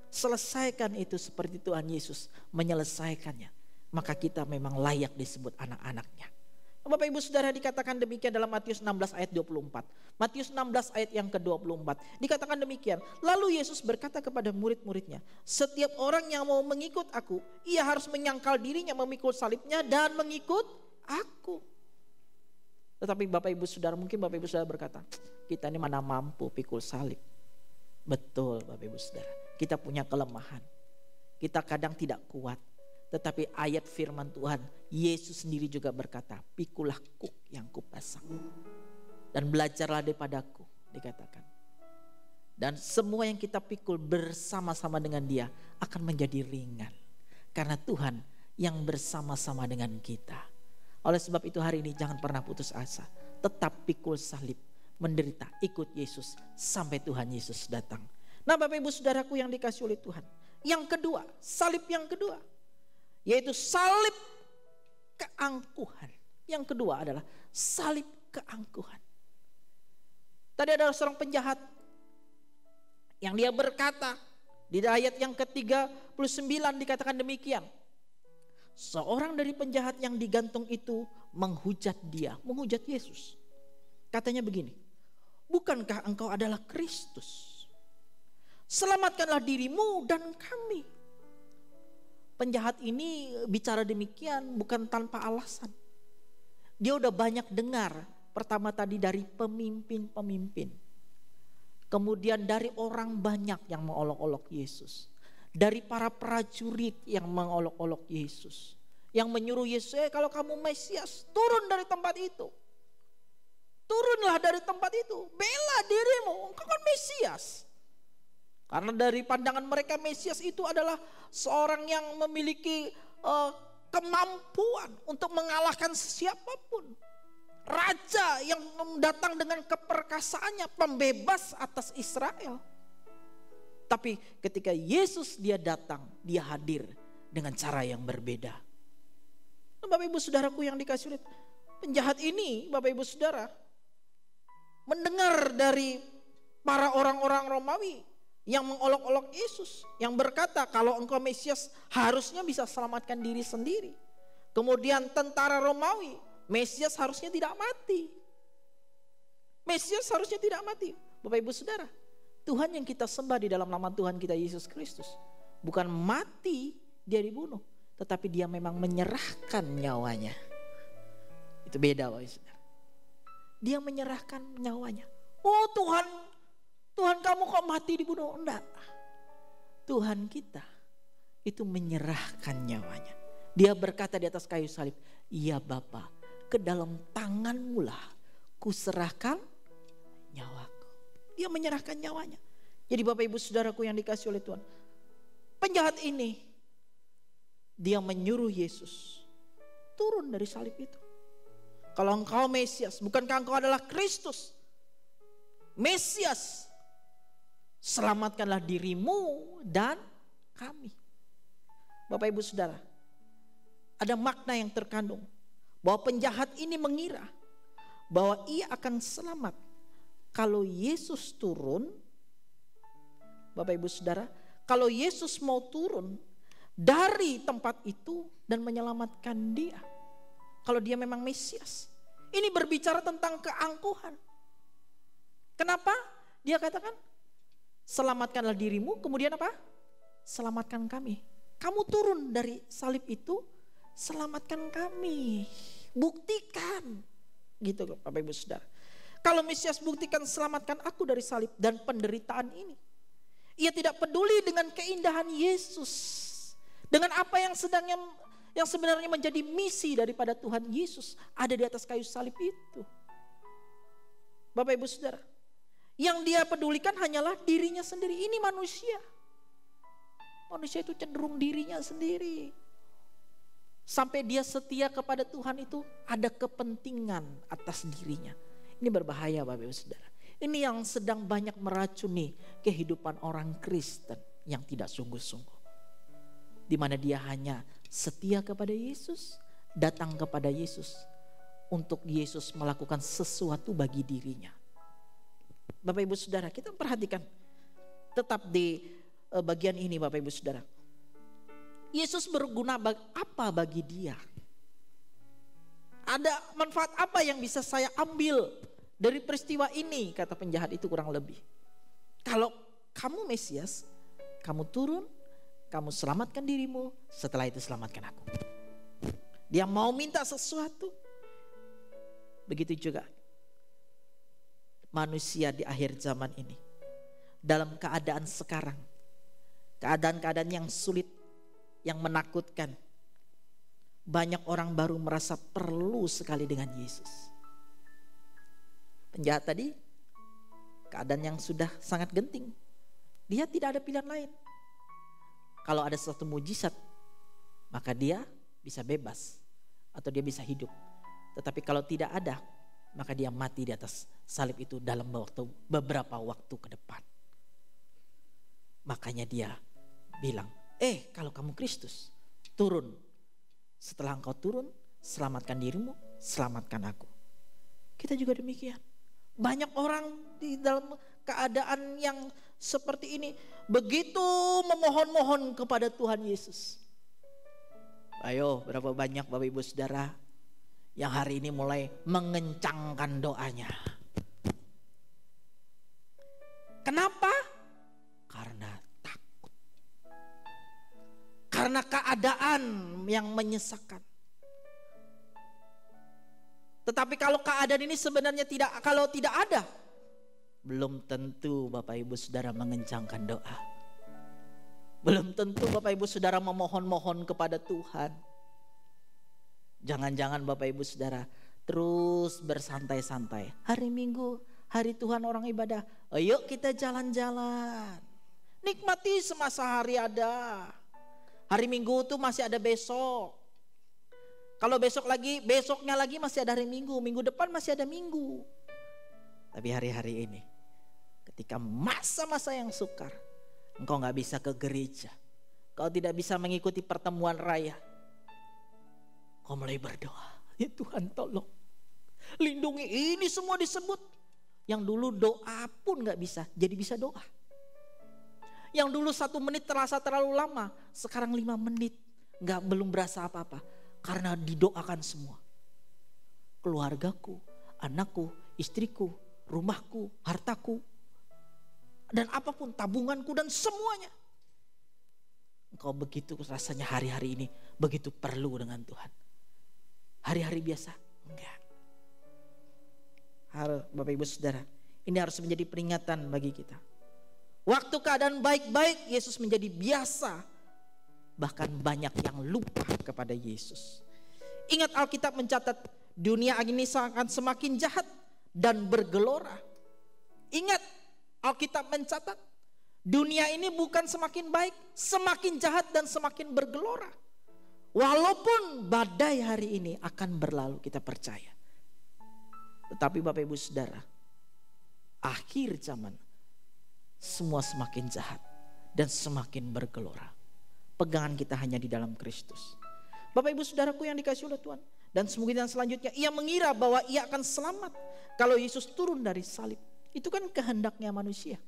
Selesaikan itu seperti Tuhan Yesus menyelesaikannya. Maka kita memang layak disebut anak-anaknya. Bapak Ibu Saudara, dikatakan demikian dalam Matius 16 ayat 24. Matius 16 ayat yang ke-24. Dikatakan demikian. Lalu Yesus berkata kepada murid-muridnya, setiap orang yang mau mengikut aku, ia harus menyangkal dirinya, memikul salibnya dan mengikut aku. Tetapi Bapak Ibu Saudara, mungkin Bapak Ibu Saudara berkata, kita ini mana mampu pikul salib. Betul Bapak Ibu Saudara, kita punya kelemahan. Kita kadang tidak kuat. Tetapi ayat firman Tuhan, Yesus sendiri juga berkata, pikulah kuk yang kupasang dan belajarlah daripadaku, dikatakan. Dan semua yang kita pikul bersama-sama dengan dia akan menjadi ringan. Karena Tuhan yang bersama-sama dengan kita. Oleh sebab itu hari ini jangan pernah putus asa. Tetap pikul salib, menderita, ikut Yesus sampai Tuhan Yesus datang. Nah Bapak Ibu Saudaraku yang dikasihi oleh Tuhan. Yang kedua, salib yang kedua, yaitu salib keangkuhan. Yang kedua adalah salib keangkuhan. Tadi ada seorang penjahat yang dia berkata di ayat yang ke-39 dikatakan demikian. Seorang dari penjahat yang digantung itu menghujat dia, menghujat Yesus. Katanya begini, bukankah engkau adalah Kristus? Selamatkanlah dirimu dan kami. Penjahat ini bicara demikian bukan tanpa alasan. Dia udah banyak dengar, pertama tadi dari pemimpin-pemimpin. Kemudian dari orang banyak yang mengolok-olok Yesus. Dari para prajurit yang mengolok-olok Yesus. Yang menyuruh Yesus, kalau kamu Mesias, turun dari tempat itu. Turunlah dari tempat itu, bela dirimu, engkau kan Mesias. Karena dari pandangan mereka Mesias itu adalah seorang yang memiliki kemampuan untuk mengalahkan siapapun. Raja yang datang dengan keperkasaannya, pembebas atas Israel. Tapi ketika Yesus dia datang, dia hadir dengan cara yang berbeda. Nah, Bapak Ibu Saudaraku yang dikasihi oleh penjahat ini, Bapak Ibu Saudara, mendengar dari para orang-orang Romawi yang mengolok-olok Yesus, yang berkata kalau engkau Mesias harusnya bisa selamatkan diri sendiri. Kemudian tentara Romawi, Mesias harusnya tidak mati. Mesias harusnya tidak mati. Bapak Ibu Saudara, Tuhan yang kita sembah di dalam nama Tuhan kita Yesus Kristus bukan mati dia dibunuh, tetapi dia memang menyerahkan nyawanya. Itu beda Bapak Ibu Saudara. Dia menyerahkan nyawanya. Oh Tuhan kamu kok mati dibunuh? Enggak. Tuhan kita itu menyerahkan nyawanya. Dia berkata di atas kayu salib, iya Bapa, ke dalam tanganmu lah kuserahkan nyawaku. Dia menyerahkan nyawanya. Jadi Bapak Ibu Saudaraku yang dikasihi oleh Tuhan, penjahat ini dia menyuruh Yesus turun dari salib itu. Kalau engkau Mesias, bukankah engkau adalah Kristus? Mesias, selamatkanlah dirimu dan kami. Bapak Ibu Saudara, ada makna yang terkandung bahwa penjahat ini mengira bahwa ia akan selamat kalau Yesus turun. Bapak Ibu Saudara, kalau Yesus mau turun dari tempat itu dan menyelamatkan dia. Kalau dia memang Mesias. Ini berbicara tentang keangkuhan. Kenapa? Dia katakan, selamatkanlah dirimu, kemudian apa? Selamatkan kami. Kamu turun dari salib itu, selamatkan kami. Buktikan. Gitu Bapak Ibu Saudara. Kalau Mesias buktikan selamatkan aku dari salib dan penderitaan ini. Ia tidak peduli dengan keindahan Yesus. Dengan apa yang sebenarnya menjadi misi daripada Tuhan Yesus ada di atas kayu salib itu. Bapak Ibu Saudara, yang dia pedulikan hanyalah dirinya sendiri. Ini manusia. Manusia itu cenderung dirinya sendiri. Sampai dia setia kepada Tuhan itu ada kepentingan atas dirinya. Ini berbahaya Bapak Ibu Saudara. Ini yang sedang banyak meracuni kehidupan orang Kristen yang tidak sungguh-sungguh. Di mana dia hanya setia kepada Yesus, datang kepada Yesus untuk Yesus melakukan sesuatu bagi dirinya. Bapak Ibu Saudara, kita perhatikan tetap di bagian ini Bapak Ibu Saudara. Yesus berguna apa bagi dia? Ada manfaat apa yang bisa saya ambil dari peristiwa ini, kata penjahat itu kurang lebih. Kalau kamu Mesias, kamu turun, kamu selamatkan dirimu, setelah itu selamatkan aku. Dia mau minta sesuatu. Begitu juga manusia di akhir zaman ini. Dalam keadaan sekarang, keadaan-keadaan yang sulit, yang menakutkan. Banyak orang baru merasa perlu sekali dengan Yesus. Penjahat tadi, keadaan yang sudah sangat genting. Dia tidak ada pilihan lain. Kalau ada suatu mujizat, maka dia bisa bebas atau dia bisa hidup. Tetapi kalau tidak ada, maka dia mati di atas salib itu dalam beberapa waktu ke depan. Makanya dia bilang, kalau kamu Kristus, turun. Setelah engkau turun, selamatkan dirimu, selamatkan aku. Kita juga demikian. Banyak orang di dalam keadaan yang seperti ini begitu memohon-mohon kepada Tuhan Yesus. Ayo, berapa banyak Bapak Ibu Saudara yang hari ini mulai mengencangkan doanya. Kenapa? Karena takut. Karena keadaan yang menyesakan. Tetapi kalau keadaan ini sebenarnya kalau tidak ada, belum tentu Bapak Ibu Saudara mengencangkan doa. Belum tentu Bapak Ibu Saudara memohon-mohon kepada Tuhan. Jangan-jangan Bapak Ibu Saudara terus bersantai-santai. Hari Minggu, hari Tuhan orang ibadah. Ayo kita jalan-jalan. Nikmati semasa hari ada. Hari Minggu tuh masih ada besok. Kalau besoknya lagi masih ada hari Minggu. Minggu depan masih ada Minggu. Tapi hari-hari ini, ketika masa-masa yang sukar, engkau gak bisa ke gereja. Kau tidak bisa mengikuti pertemuan raya. Kau mulai berdoa. Ya Tuhan tolong. Lindungi, ini semua disebut. Yang dulu doa pun gak bisa, jadi bisa doa. Yang dulu 1 menit terasa terlalu lama, sekarang 5 menit. Belum berasa apa-apa. Karena didoakan semua. Keluargaku, anakku, istriku, rumahku, hartaku. Dan apapun, tabunganku dan semuanya. Engkau begitu rasanya hari-hari ini begitu perlu dengan Tuhan. Hari-hari biasa, enggak. Bapak Ibu Saudara, ini harus menjadi peringatan bagi kita. Waktu keadaan baik-baik, Yesus menjadi biasa. Bahkan banyak yang lupa kepada Yesus. Ingat Alkitab mencatat dunia ini akan semakin jahat dan bergelora. Ingat Alkitab mencatat dunia ini bukan semakin baik, semakin jahat dan semakin bergelora. Walaupun badai hari ini akan berlalu, kita percaya. Tetapi Bapak Ibu Saudara, akhir zaman semua semakin jahat dan semakin bergelora. Pegangan kita hanya di dalam Kristus. Bapak Ibu Saudaraku yang dikasihi oleh Tuhan. Dan kemudian selanjutnya ia mengira bahwa ia akan selamat kalau Yesus turun dari salib. Itu kan kehendaknya manusia.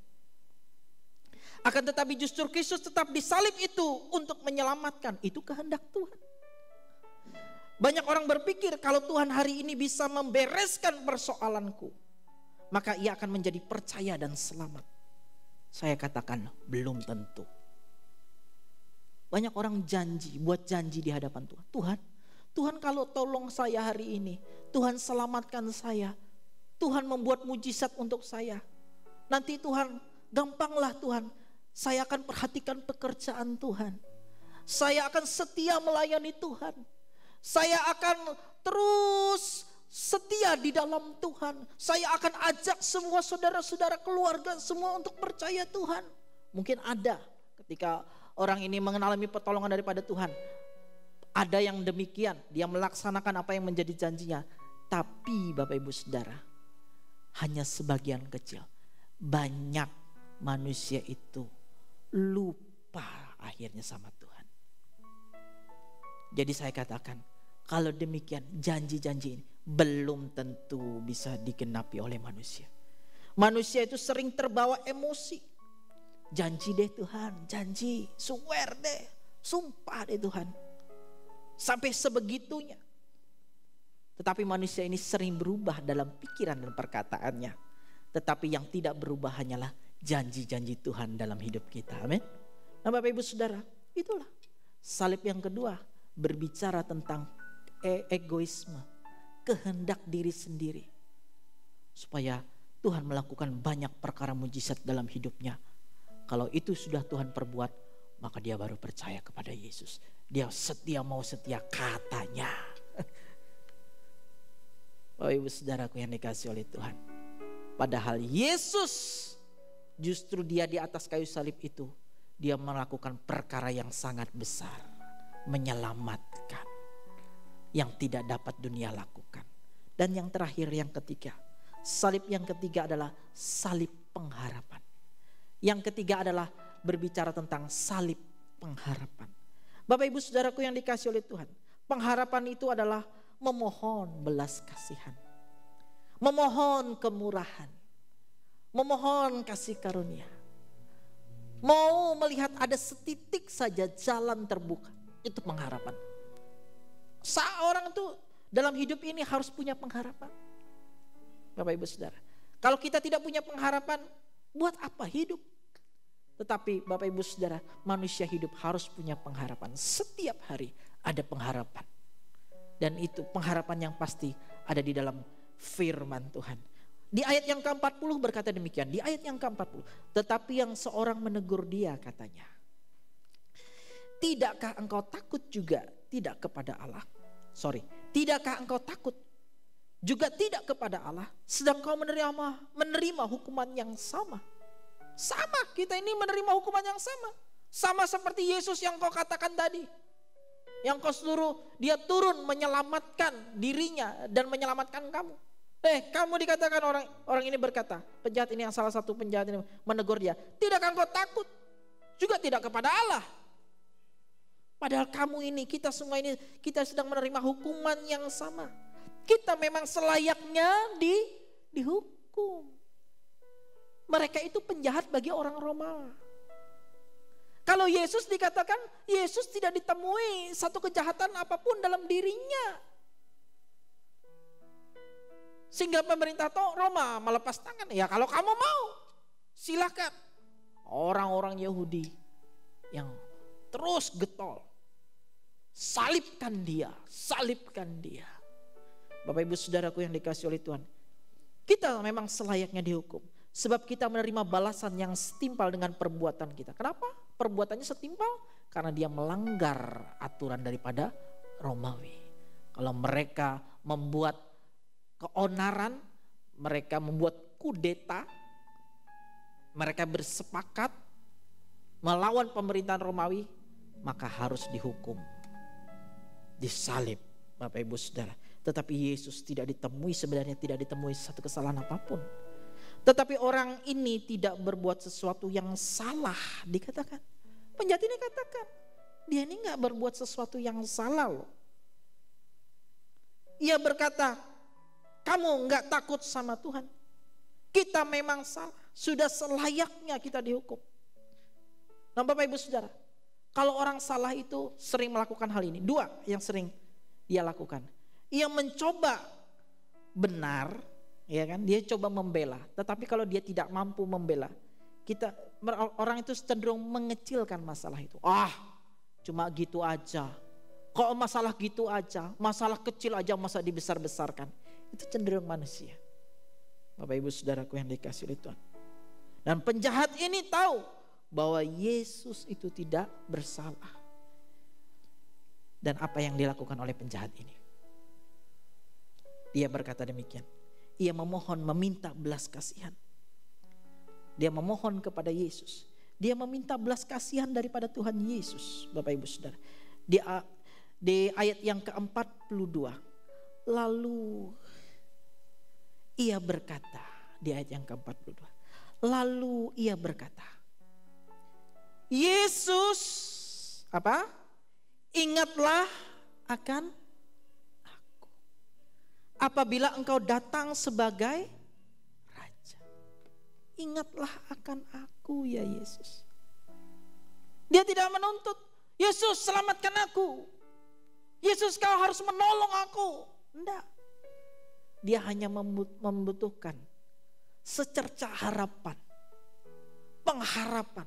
Akan tetapi justru Kristus tetap disalib itu untuk menyelamatkan. Itu kehendak Tuhan. Banyak orang berpikir kalau Tuhan hari ini bisa membereskan persoalanku, maka ia akan menjadi percaya dan selamat. Saya katakan belum tentu. Banyak orang buat janji di hadapan Tuhan. Tuhan kalau tolong saya hari ini, Tuhan selamatkan saya, Tuhan membuat mujizat untuk saya. Nanti Tuhan, gampanglah Tuhan, saya akan perhatikan pekerjaan Tuhan. Saya akan setia melayani Tuhan. Saya akan terus setia di dalam Tuhan. Saya akan ajak semua saudara-saudara keluarga semua untuk percaya Tuhan. Mungkin ada ketika orang ini mengalami pertolongan daripada Tuhan. Ada yang demikian, dia melaksanakan apa yang menjadi janjinya. Tapi Bapak Ibu Saudara, hanya sebagian kecil. Banyak manusia itu lupa akhirnya sama Tuhan. Jadi saya katakan, kalau demikian janji-janji ini belum tentu bisa digenapi oleh manusia. Manusia itu sering terbawa emosi. Janji deh Tuhan, janji, swear deh, sumpah deh Tuhan. Sampai sebegitunya. Tetapi manusia ini sering berubah dalam pikiran dan perkataannya. Tetapi yang tidak berubah hanyalah janji-janji Tuhan dalam hidup kita. Amin. Nah Bapak Ibu Saudara, itulah salib yang kedua berbicara tentang egoisme, kehendak diri sendiri. Supaya Tuhan melakukan banyak perkara mujizat dalam hidupnya. Kalau itu sudah Tuhan perbuat, maka dia baru percaya kepada Yesus. Dia setia mau setia katanya. Oh Ibu Saudaraku yang dikasihi oleh Tuhan. Padahal Yesus justru dia di atas kayu salib itu. Dia melakukan perkara yang sangat besar. Menyelamatkan. Yang tidak dapat dunia lakukan. Dan yang terakhir yang ketiga. Salib yang ketiga adalah salib pengharapan. Yang ketiga adalah berbicara tentang salib pengharapan. Bapak Ibu Saudaraku yang dikasihi oleh Tuhan. Pengharapan itu adalah memohon belas kasihan. Memohon kemurahan. Memohon kasih karunia. Mau melihat ada setitik saja jalan terbuka. Itu pengharapan. Seorang itu dalam hidup ini harus punya pengharapan. Bapak Ibu Saudara. Kalau kita tidak punya pengharapan, Buat apa hidup? Tetapi Bapak Ibu Saudara, manusia hidup harus punya pengharapan. Setiap hari ada pengharapan. Dan itu pengharapan yang pasti ada di dalam firman Tuhan. Di ayat yang ke-40 berkata demikian. Di ayat yang ke-40. Tetapi yang seorang menegur dia katanya. Tidakkah engkau takut juga tidak kepada Allah? Tidakkah engkau takut juga tidak kepada Allah, sedang kau menerima hukuman yang sama. Sama, kita ini menerima hukuman yang sama. Sama seperti Yesus yang kau katakan tadi. Yang kau suruh dia turun menyelamatkan dirinya dan menyelamatkan kamu. Kamu dikatakan orang ini berkata, penjahat ini yang salah satu penjahat ini menegur dia. Tidakkah engkau takut juga tidak kepada Allah? Padahal kamu ini, kita semua ini, kita sedang menerima hukuman yang sama. Kita memang selayaknya dihukum. Mereka itu penjahat bagi orang Romawi. Kalau Yesus dikatakan, Yesus tidak ditemui satu kejahatan apapun dalam dirinya. Sehingga pemerintah Roma melepas tangan. Ya kalau kamu mau, silakan. Orang-orang Yahudi yang terus getol. Salibkan dia. Bapak Ibu Saudaraku yang dikasihi oleh Tuhan. Kita memang selayaknya dihukum. Sebab kita menerima balasan yang setimpal dengan perbuatan kita. Kenapa? Perbuatannya setimpal? Karena dia melanggar aturan daripada Romawi. Kalau mereka membuat keonaran, mereka membuat kudeta, mereka bersepakat melawan pemerintahan Romawi, maka harus dihukum. Disalib, Bapak Ibu Saudara. Tetapi Yesus sebenarnya tidak ditemui satu kesalahan apapun. Tetapi orang ini tidak berbuat sesuatu yang salah, dikatakan. Penjahat ini katakan, dia ini gak berbuat sesuatu yang salah loh. Ia berkata, kamu gak takut sama Tuhan. Kita memang salah, sudah selayaknya kita dihukum. Nah Bapak Ibu Saudara, kalau orang salah itu sering melakukan hal ini. Dua yang sering dia lakukan. Ia mencoba benar, ya kan? Dia coba membela. Tetapi kalau dia tidak mampu membela, orang itu cenderung mengecilkan masalah itu. Cuma gitu aja. Kok masalah gitu aja, masalah kecil aja masa dibesar-besarkan. Itu cenderung manusia. Bapak Ibu Saudaraku yang dikasihi oleh Tuhan. Dan penjahat ini tahu bahwa Yesus itu tidak bersalah. Dan apa yang dilakukan oleh penjahat ini? Dia berkata demikian. Ia meminta belas kasihan. Dia memohon kepada Yesus. Dia meminta belas kasihan daripada Tuhan Yesus, Bapak Ibu Saudara. Di ayat yang ke-42. Lalu ia berkata, di ayat yang ke-42. Lalu ia berkata, Yesus, ingatlah akan aku. Apabila engkau datang sebagai raja. Ingatlah akan aku ya Yesus. Dia tidak menuntut, Yesus selamatkan aku. Yesus kau harus menolong aku. Enggak. Dia hanya membutuhkan secerca harapan. Pengharapan.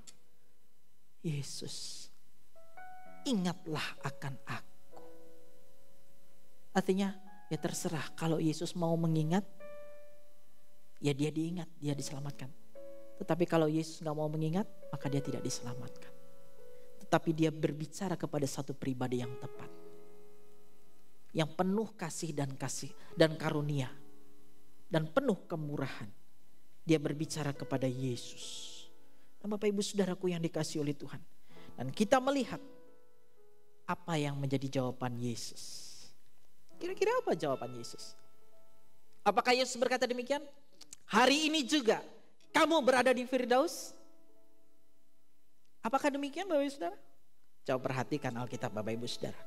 Yesus, ingatlah akan aku. Artinya ya terserah, kalau Yesus mau mengingat, ya dia diingat, dia diselamatkan. Tetapi kalau Yesus gak mau mengingat, maka dia tidak diselamatkan. Tetapi dia berbicara kepada satu pribadi yang tepat. Yang penuh kasih dan karunia. Dan penuh kemurahan. Dia berbicara kepada Yesus. Dan Bapak Ibu Saudaraku yang dikasihi oleh Tuhan. Dan kita melihat apa yang menjadi jawaban Yesus. Kira-kira apa jawaban Yesus? Apakah Yesus berkata demikian? Hari ini juga kamu berada di Firdaus? Apakah demikian Bapak Ibu Saudara? Coba perhatikan Alkitab Bapak Ibu Saudara.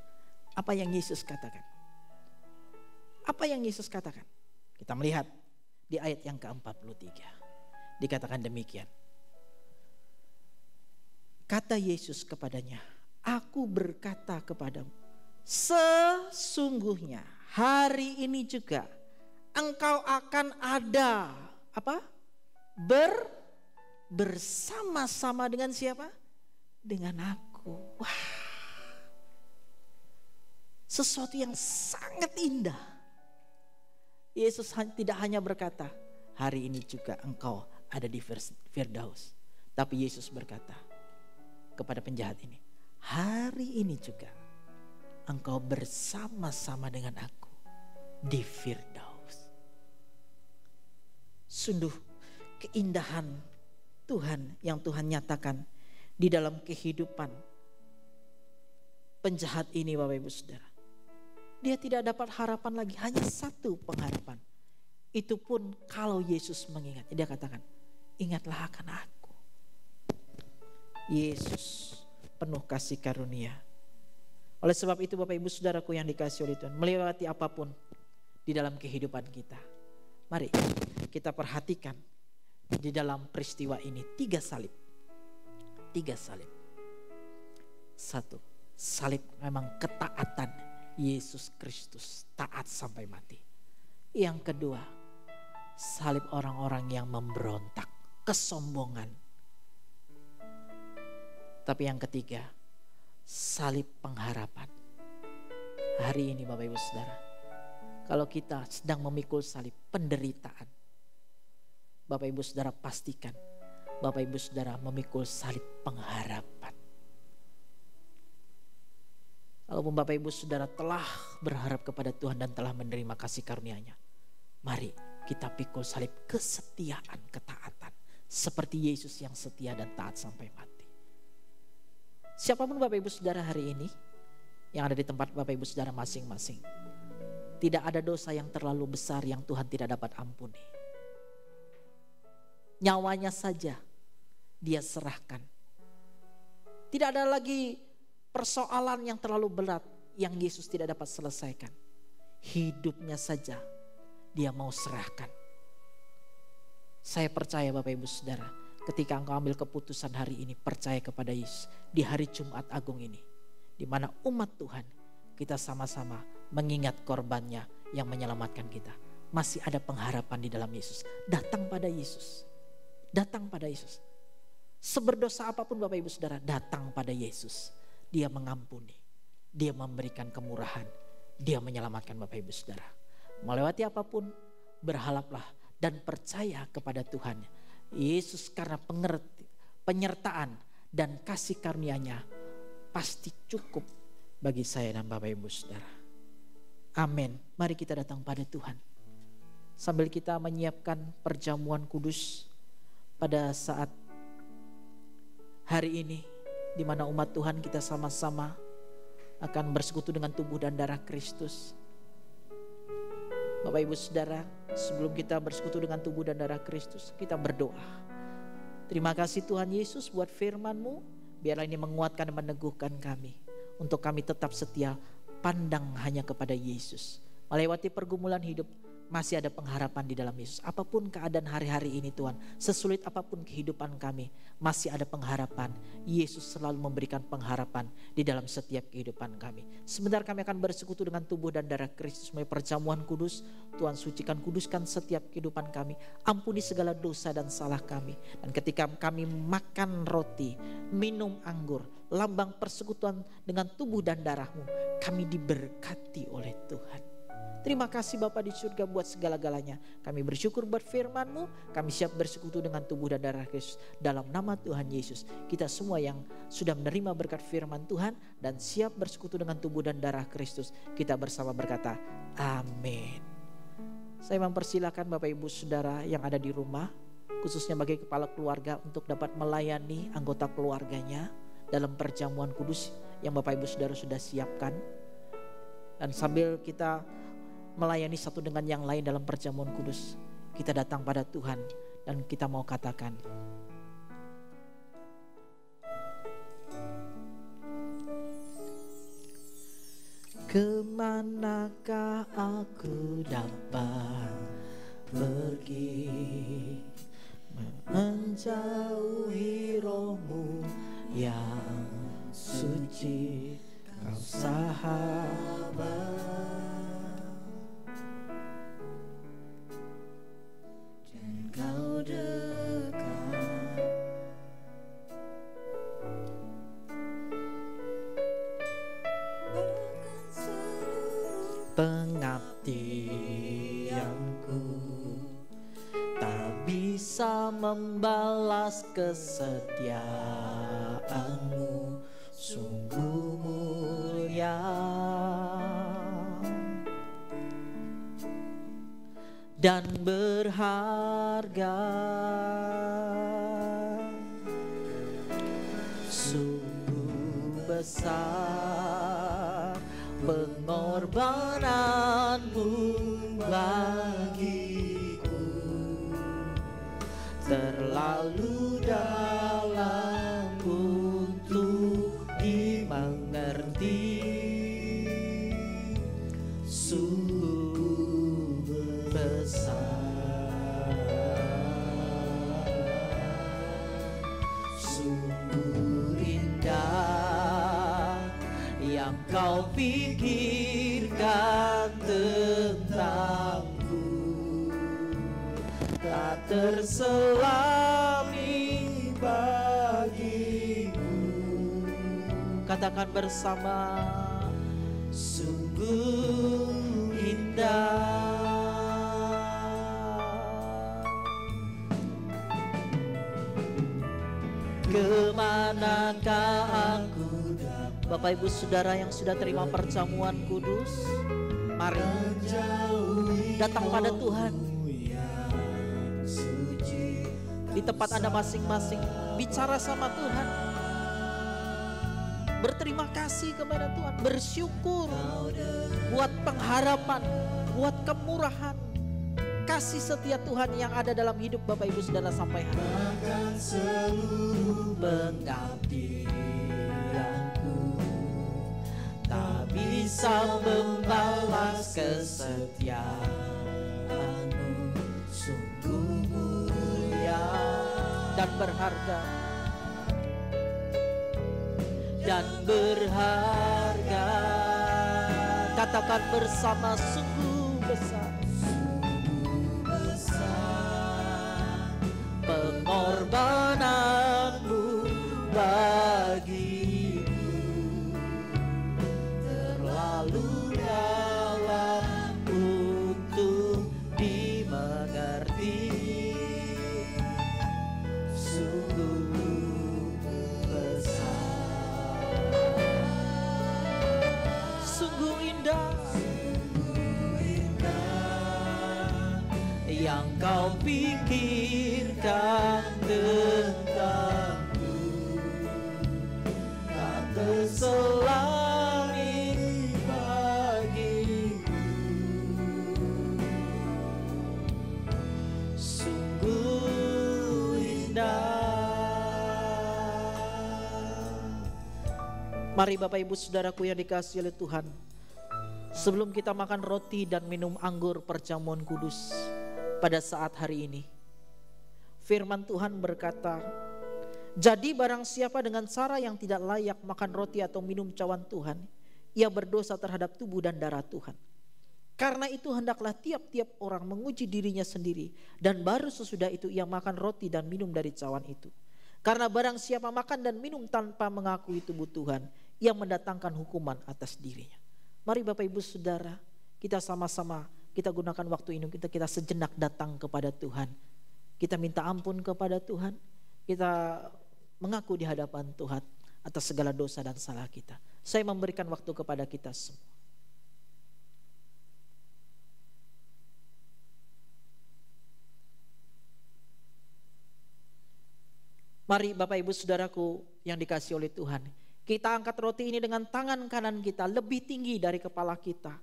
Apa yang Yesus katakan? Apa yang Yesus katakan? Kita melihat di ayat yang ke-43. Dikatakan demikian. Kata Yesus kepadanya, aku berkata kepadamu, sesungguhnya hari ini juga engkau akan ada bersama-sama dengan siapa? Dengan aku. Wah, sesuatu yang sangat indah. Yesus tidak hanya berkata, hari ini juga engkau ada di Firdaus. Tapi Yesus berkata kepada penjahat ini, hari ini juga engkau bersama-sama dengan aku di Firdaus. Sungguh keindahan Tuhan yang Tuhan nyatakan di dalam kehidupan penjahat ini, Bapak Ibu Saudara. Dia tidak dapat harapan lagi, hanya satu pengharapan. Itu pun kalau Yesus mengingat. Dia katakan, ingatlah akan aku. Yesus penuh kasih karunia. Oleh sebab itu Bapak Ibu Saudaraku yang dikasihi oleh Tuhan, melewati apapun di dalam kehidupan kita, mari kita perhatikan di dalam peristiwa ini 3 salib. 3 salib. 1, salib memang ketaatan Yesus Kristus, taat sampai mati. Yang kedua, salib orang-orang yang memberontak, kesombongan. Tapi yang ketiga, salib pengharapan. Hari ini Bapak Ibu Saudara, kalau kita sedang memikul salib penderitaan, Bapak Ibu Saudara pastikan Bapak Ibu Saudara memikul salib pengharapan. Walaupun Bapak Ibu Saudara telah berharap kepada Tuhan dan telah menerima kasih karunia-Nya, mari kita pikul salib kesetiaan, ketaatan. Seperti Yesus yang setia dan taat sampai mati. Siapapun Bapak Ibu Saudara hari ini yang ada di tempat Bapak Ibu Saudara masing-masing, tidak ada dosa yang terlalu besar yang Tuhan tidak dapat ampuni. Nyawanya saja Dia serahkan. Tidak ada lagi persoalan yang terlalu berat yang Yesus tidak dapat selesaikan. Hidupnya saja Dia mau serahkan. Saya percaya Bapak Ibu Saudara, ketika engkau ambil keputusan hari ini percaya kepada Yesus di hari Jumat Agung ini, di mana umat Tuhan kita sama-sama mengingat korbannya yang menyelamatkan kita. Masih ada pengharapan di dalam Yesus. Datang pada Yesus. Datang pada Yesus. Seberdosa apapun Bapak Ibu Saudara, datang pada Yesus. Dia mengampuni, Dia memberikan kemurahan, Dia menyelamatkan Bapak Ibu Saudara. Melewati apapun, berharaplah dan percaya kepada Tuhan. Yesus karena penyertaan dan kasih karunia-Nya pasti cukup bagi saya dan Bapak Ibu Saudara. Amin. Mari kita datang pada Tuhan. Sambil kita menyiapkan perjamuan kudus pada saat hari ini, di mana umat Tuhan kita sama-sama akan bersekutu dengan tubuh dan darah Kristus. Bapak Ibu Saudara, sebelum kita bersekutu dengan tubuh dan darah Kristus, kita berdoa. Terima kasih Tuhan Yesus buat firman-Mu, biarlah ini menguatkan dan meneguhkan kami. Untuk kami tetap setia, pandang hanya kepada Yesus. Melewati pergumulan hidup, masih ada pengharapan di dalam Yesus. Apapun keadaan hari-hari ini Tuhan, sesulit apapun kehidupan kami, masih ada pengharapan. Yesus selalu memberikan pengharapan di dalam setiap kehidupan kami. Sebentar kami akan bersekutu dengan tubuh dan darah Kristus melalui perjamuan kudus. Tuhan sucikan, kuduskan setiap kehidupan kami. Ampuni segala dosa dan salah kami. Dan ketika kami makan roti, minum anggur, lambang persekutuan dengan tubuh dan darah-Mu, kami diberkati oleh Tuhan. Terima kasih Bapa di surga buat segala-galanya. Kami bersyukur buat firman-Mu. Kami siap bersekutu dengan tubuh dan darah Kristus. Dalam nama Tuhan Yesus. Kita semua yang sudah menerima berkat firman Tuhan dan siap bersekutu dengan tubuh dan darah Kristus, kita bersama berkata, amin. Saya mempersilahkan Bapak Ibu Saudara yang ada di rumah, khususnya bagi kepala keluarga, untuk dapat melayani anggota keluarganya dalam perjamuan kudus yang Bapak Ibu Saudara sudah siapkan. Dan sambil kita melayani satu dengan yang lain dalam perjamuan kudus, kita datang pada Tuhan dan kita mau katakan, kemanakah aku dapat pergi menjauhi Roh-Mu yang suci, Kau sahabat. Kau dekat pengabdianku tak bisa membalas kesetiaanmu, sungguh mulia dan berharga, sungguh besar pengorbananmu bagiku, terlalu dalam untuk dimengerti, sungguh besar, sungguh indah yang kau pikirkan tentangku, tak terselami bagiku. Katakan bersama, sungguh indah. Kemanakah aku? Bapak Ibu Saudara yang sudah terima perjamuan kudus, mari datang pada Tuhan. Di tempat Anda masing-masing, bicara sama Tuhan. Berterima kasih kepada Tuhan, bersyukur buat pengharapan, buat kemurahan, kasih setia Tuhan yang ada dalam hidup Bapak Ibu Saudara sampai hari ini. Seluruh pengabdianku tak bisa membalas kesetiaanmu, sungguh mulia dan berharga, dan berharga. Katakan bersama, sungguh besar, sungguh besar pengorbananmu bagiku, terlalu dalam untuk dimengerti, sungguh besar, sungguh indah yang kau pikirkan tentangku, tak terselami bagiku, sungguh indah. Mari Bapak Ibu Saudaraku yang dikasihi oleh Tuhan, sebelum kita makan roti dan minum anggur perjamuan kudus pada saat hari ini, firman Tuhan berkata, jadi barang siapa dengan cara yang tidak layak makan roti atau minum cawan Tuhan, ia berdosa terhadap tubuh dan darah Tuhan. Karena itu hendaklah tiap-tiap orang menguji dirinya sendiri, dan baru sesudah itu ia makan roti dan minum dari cawan itu. Karena barang siapa makan dan minum tanpa mengakui tubuh Tuhan, ia mendatangkan hukuman atas dirinya. Mari Bapak Ibu Saudara, kita sama-sama kita gunakan waktu ini, kita sejenak datang kepada Tuhan. Kita minta ampun kepada Tuhan, kita mengaku di hadapan Tuhan atas segala dosa dan salah kita. Saya memberikan waktu kepada kita semua. Mari Bapak Ibu Saudaraku yang dikasihi oleh Tuhan, kita angkat roti ini dengan tangan kanan kita lebih tinggi dari kepala kita.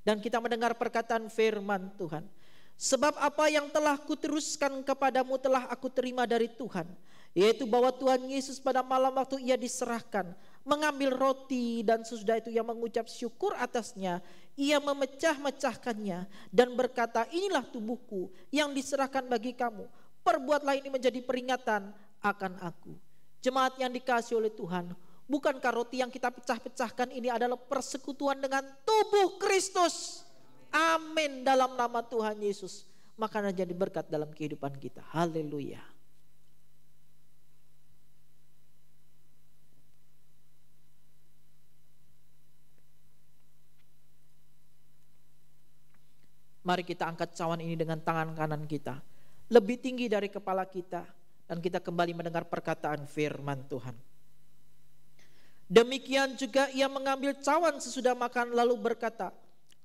Dan kita mendengar perkataan firman Tuhan. Sebab apa yang telah kuteruskan kepadamu telah aku terima dari Tuhan. Yaitu bahwa Tuhan Yesus pada malam waktu ia diserahkan, mengambil roti dan sesudah itu ia mengucap syukur atasnya. Ia memecah-mecahkannya dan berkata, inilah tubuhku yang diserahkan bagi kamu. Perbuatlah ini menjadi peringatan akan aku. Jemaat yang dikasihi oleh Tuhan, bukankah roti yang kita pecah-pecahkan ini adalah persekutuan dengan tubuh Kristus? Amin, dalam nama Tuhan Yesus. Makanan jadi berkat dalam kehidupan kita. Haleluya. Mari kita angkat cawan ini dengan tangan kanan kita, lebih tinggi dari kepala kita, dan kita kembali mendengar perkataan firman Tuhan. Demikian juga ia mengambil cawan sesudah makan lalu berkata,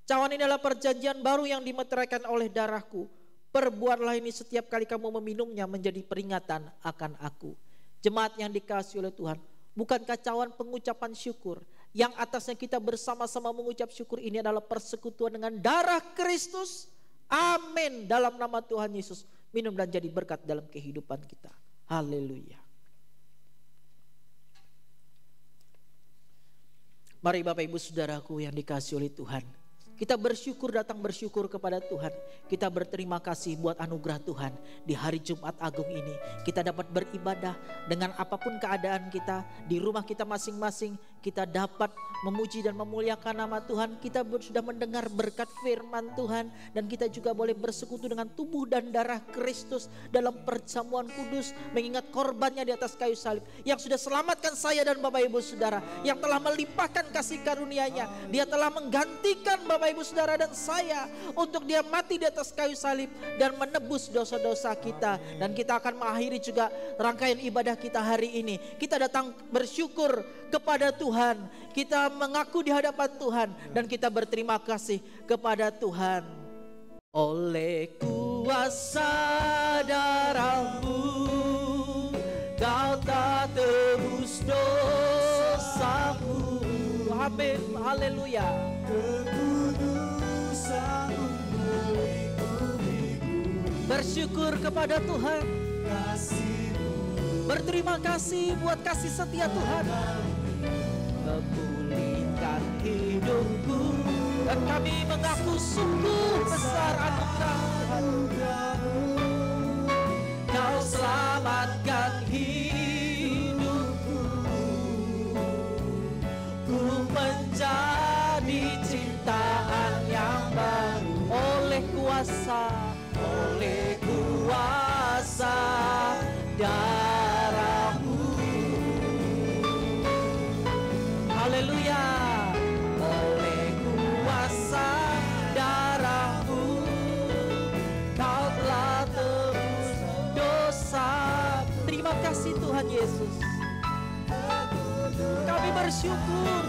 cawan ini adalah perjanjian baru yang dimeteraikan oleh darahku. Perbuatlah ini setiap kali kamu meminumnya menjadi peringatan akan aku. Jemaat yang dikasihi oleh Tuhan, bukankah cawan pengucapan syukur yang atasnya kita bersama-sama mengucap syukur ini adalah persekutuan dengan darah Kristus? Amin. Dalam nama Tuhan Yesus, minum dan jadi berkat dalam kehidupan kita. Haleluya. Mari Bapak Ibu Saudaraku yang dikasihi oleh Tuhan, kita bersyukur, datang bersyukur kepada Tuhan. Kita berterima kasih buat anugerah Tuhan di hari Jumat Agung ini. Kita dapat beribadah dengan apapun keadaan kita, di rumah kita masing-masing. Kita dapat memuji dan memuliakan nama Tuhan. Kita sudah mendengar berkat firman Tuhan. Dan kita juga boleh bersekutu dengan tubuh dan darah Kristus dalam perjamuan kudus. Mengingat korbannya di atas kayu salib, yang sudah selamatkan saya dan Bapak Ibu Saudara, yang telah melimpahkan kasih karunia-Nya. Dia telah menggantikan Bapak Ibu Saudara dan saya untuk dia mati di atas kayu salib dan menebus dosa-dosa kita. Dan kita akan mengakhiri juga rangkaian ibadah kita hari ini. Kita datang bersyukur kepada Tuhan. Kita mengaku di hadapan Tuhan dan kita berterima kasih kepada Tuhan. Oleh kuasa darah-Mu, Kau tak tebus dosaku. Amin, haleluya. Bersyukur kepada Tuhan, berterima kasih buat kasih setia Tuhan. Memulihkan hidupku, dan kami mengaku sungguh besar anugerah Tuhan. Kau selamatkan hidupku, ku menjadi ciptaan yang baru. Oleh kuasa darah-Mu. Haleluya. Oleh kuasa darah-Mu, Kau telah tebus dosa. Terima kasih Tuhan Yesus. Kami bersyukur,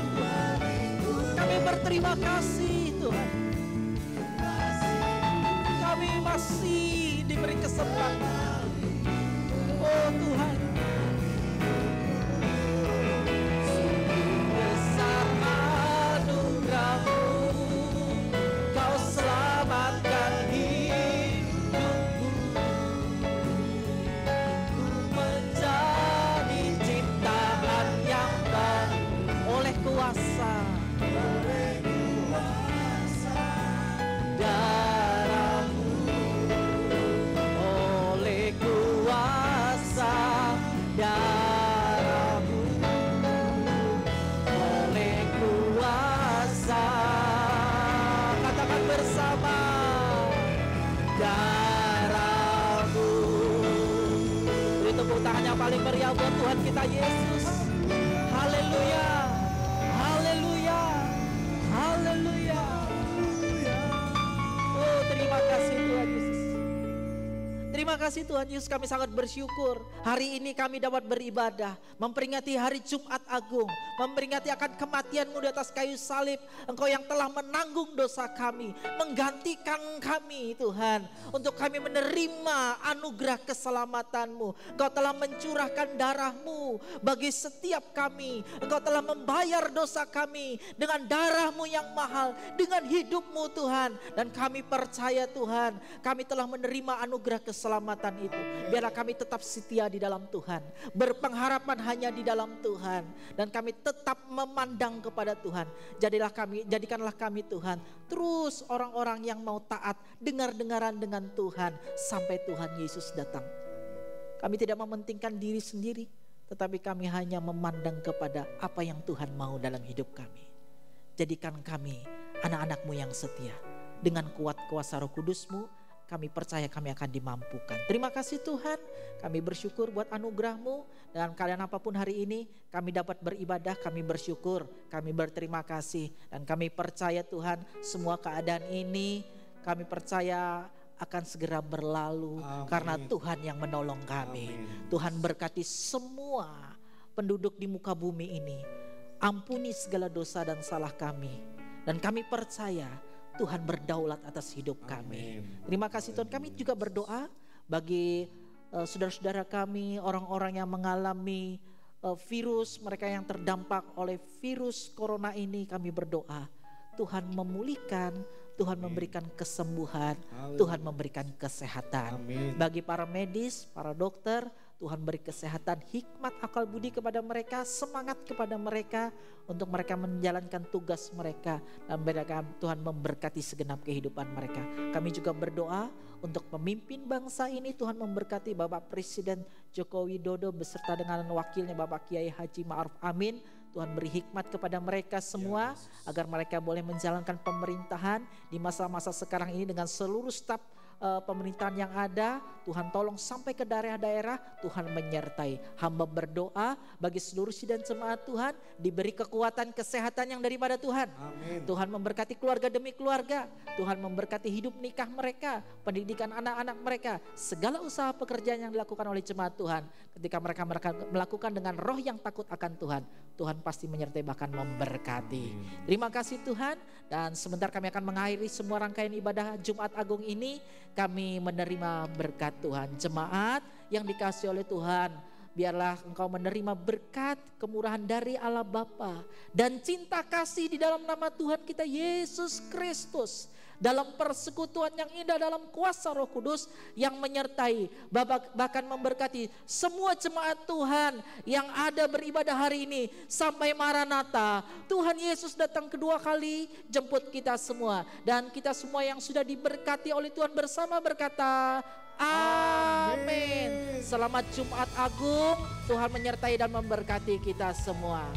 kami berterima kasih Tuhan. Kami masih diberi kesempatan. Oh Tuhan, sungguh besar anugerah-Mu, Kau selamatkan hidupku, ku menjadi ciptaan yang baru. Oleh kuasa darah-Mu, oleh kuasa darah-Mu, oleh kuasa, katakan bersama, darah-Mu. Beri tepuk tangan yang paling meriah buat Tuhan kita Yesus. Haleluya, haleluya, haleluya. Oh, terima kasih Tuhan Yesus. Terima kasih Tuhan Yesus, kami sangat bersyukur. Hari ini kami dapat beribadah, memperingati hari Jumat Agung, memperingati akan kematian-Mu di atas kayu salib. Engkau yang telah menanggung dosa kami, menggantikan kami Tuhan, untuk kami menerima anugerah keselamatan-Mu. Engkau telah mencurahkan darah-Mu bagi setiap kami. Engkau telah membayar dosa kami dengan darah-Mu yang mahal, dengan hidup-Mu Tuhan. Dan kami percaya Tuhan, kami telah menerima anugerah keselamatan itu. Biarlah kami tetap setia di dalam Tuhan, berpengharapan hanya di dalam Tuhan, dan kami tetap memandang kepada Tuhan. Jadikanlah kami Tuhan terus orang-orang yang mau taat, dengar-dengaran dengan Tuhan sampai Tuhan Yesus datang. Kami tidak mementingkan diri sendiri, tetapi kami hanya memandang kepada apa yang Tuhan mau dalam hidup kami. Jadikan kami anak-anak-Mu yang setia. Dengan kuat kuasa Roh Kudus-Mu, kami percaya kami akan dimampukan. Terima kasih Tuhan, kami bersyukur buat anugerah-Mu. Dan kalian apapun hari ini, kami dapat beribadah, kami bersyukur, kami berterima kasih. Dan kami percaya Tuhan, semua keadaan ini kami percaya akan segera berlalu. Amin. Karena Tuhan yang menolong kami. Amin. Tuhan berkati semua penduduk di muka bumi ini. Ampuni segala dosa dan salah kami. Dan kami percaya Tuhan berdaulat atas hidup kami. Amin. Terima kasih Tuhan. Kami juga berdoa bagi saudara-saudara kami, orang-orang yang mengalami virus, mereka yang terdampak oleh virus corona ini. Kami berdoa Tuhan memulihkan, Tuhan memberikan kesembuhan, Tuhan memberikan kesehatan. Amin. Bagi para medis, para dokter, Tuhan beri kesehatan, hikmat, akal budi kepada mereka, semangat kepada mereka untuk mereka menjalankan tugas mereka, dan mereka, Tuhan memberkati segenap kehidupan mereka. Kami juga berdoa untuk pemimpin bangsa ini, Tuhan memberkati Bapak Presiden Joko Widodo beserta dengan wakilnya Bapak Kiai Haji Ma'ruf Amin. Tuhan beri hikmat kepada mereka semua agar mereka boleh menjalankan pemerintahan di masa-masa sekarang ini dengan seluruh staf pemerintahan yang ada. Tuhan tolong sampai ke daerah-daerah, Tuhan menyertai. Hamba berdoa bagi seluruh sidang jemaat Tuhan diberi kekuatan kesehatan yang daripada Tuhan. Amin. Tuhan memberkati keluarga demi keluarga. Tuhan memberkati hidup nikah mereka, pendidikan anak-anak mereka, segala usaha pekerjaan yang dilakukan oleh jemaat Tuhan. Ketika mereka melakukan dengan roh yang takut akan Tuhan, Tuhan pasti menyertai bahkan memberkati. Terima kasih Tuhan, dan sebentar kami akan mengakhiri semua rangkaian ibadah Jumat Agung ini. Kami menerima berkat Tuhan. Jemaat yang dikasihi oleh Tuhan, biarlah engkau menerima berkat kemurahan dari Allah Bapa dan cinta kasih di dalam nama Tuhan kita Yesus Kristus, dalam persekutuan yang indah dalam kuasa Roh Kudus yang menyertai, bahkan memberkati semua jemaat Tuhan yang ada beribadah hari ini sampai Maranatha. Tuhan Yesus datang kedua kali jemput kita semua, dan kita semua yang sudah diberkati oleh Tuhan bersama berkata amin. Selamat Jumat Agung, Tuhan menyertai dan memberkati kita semua.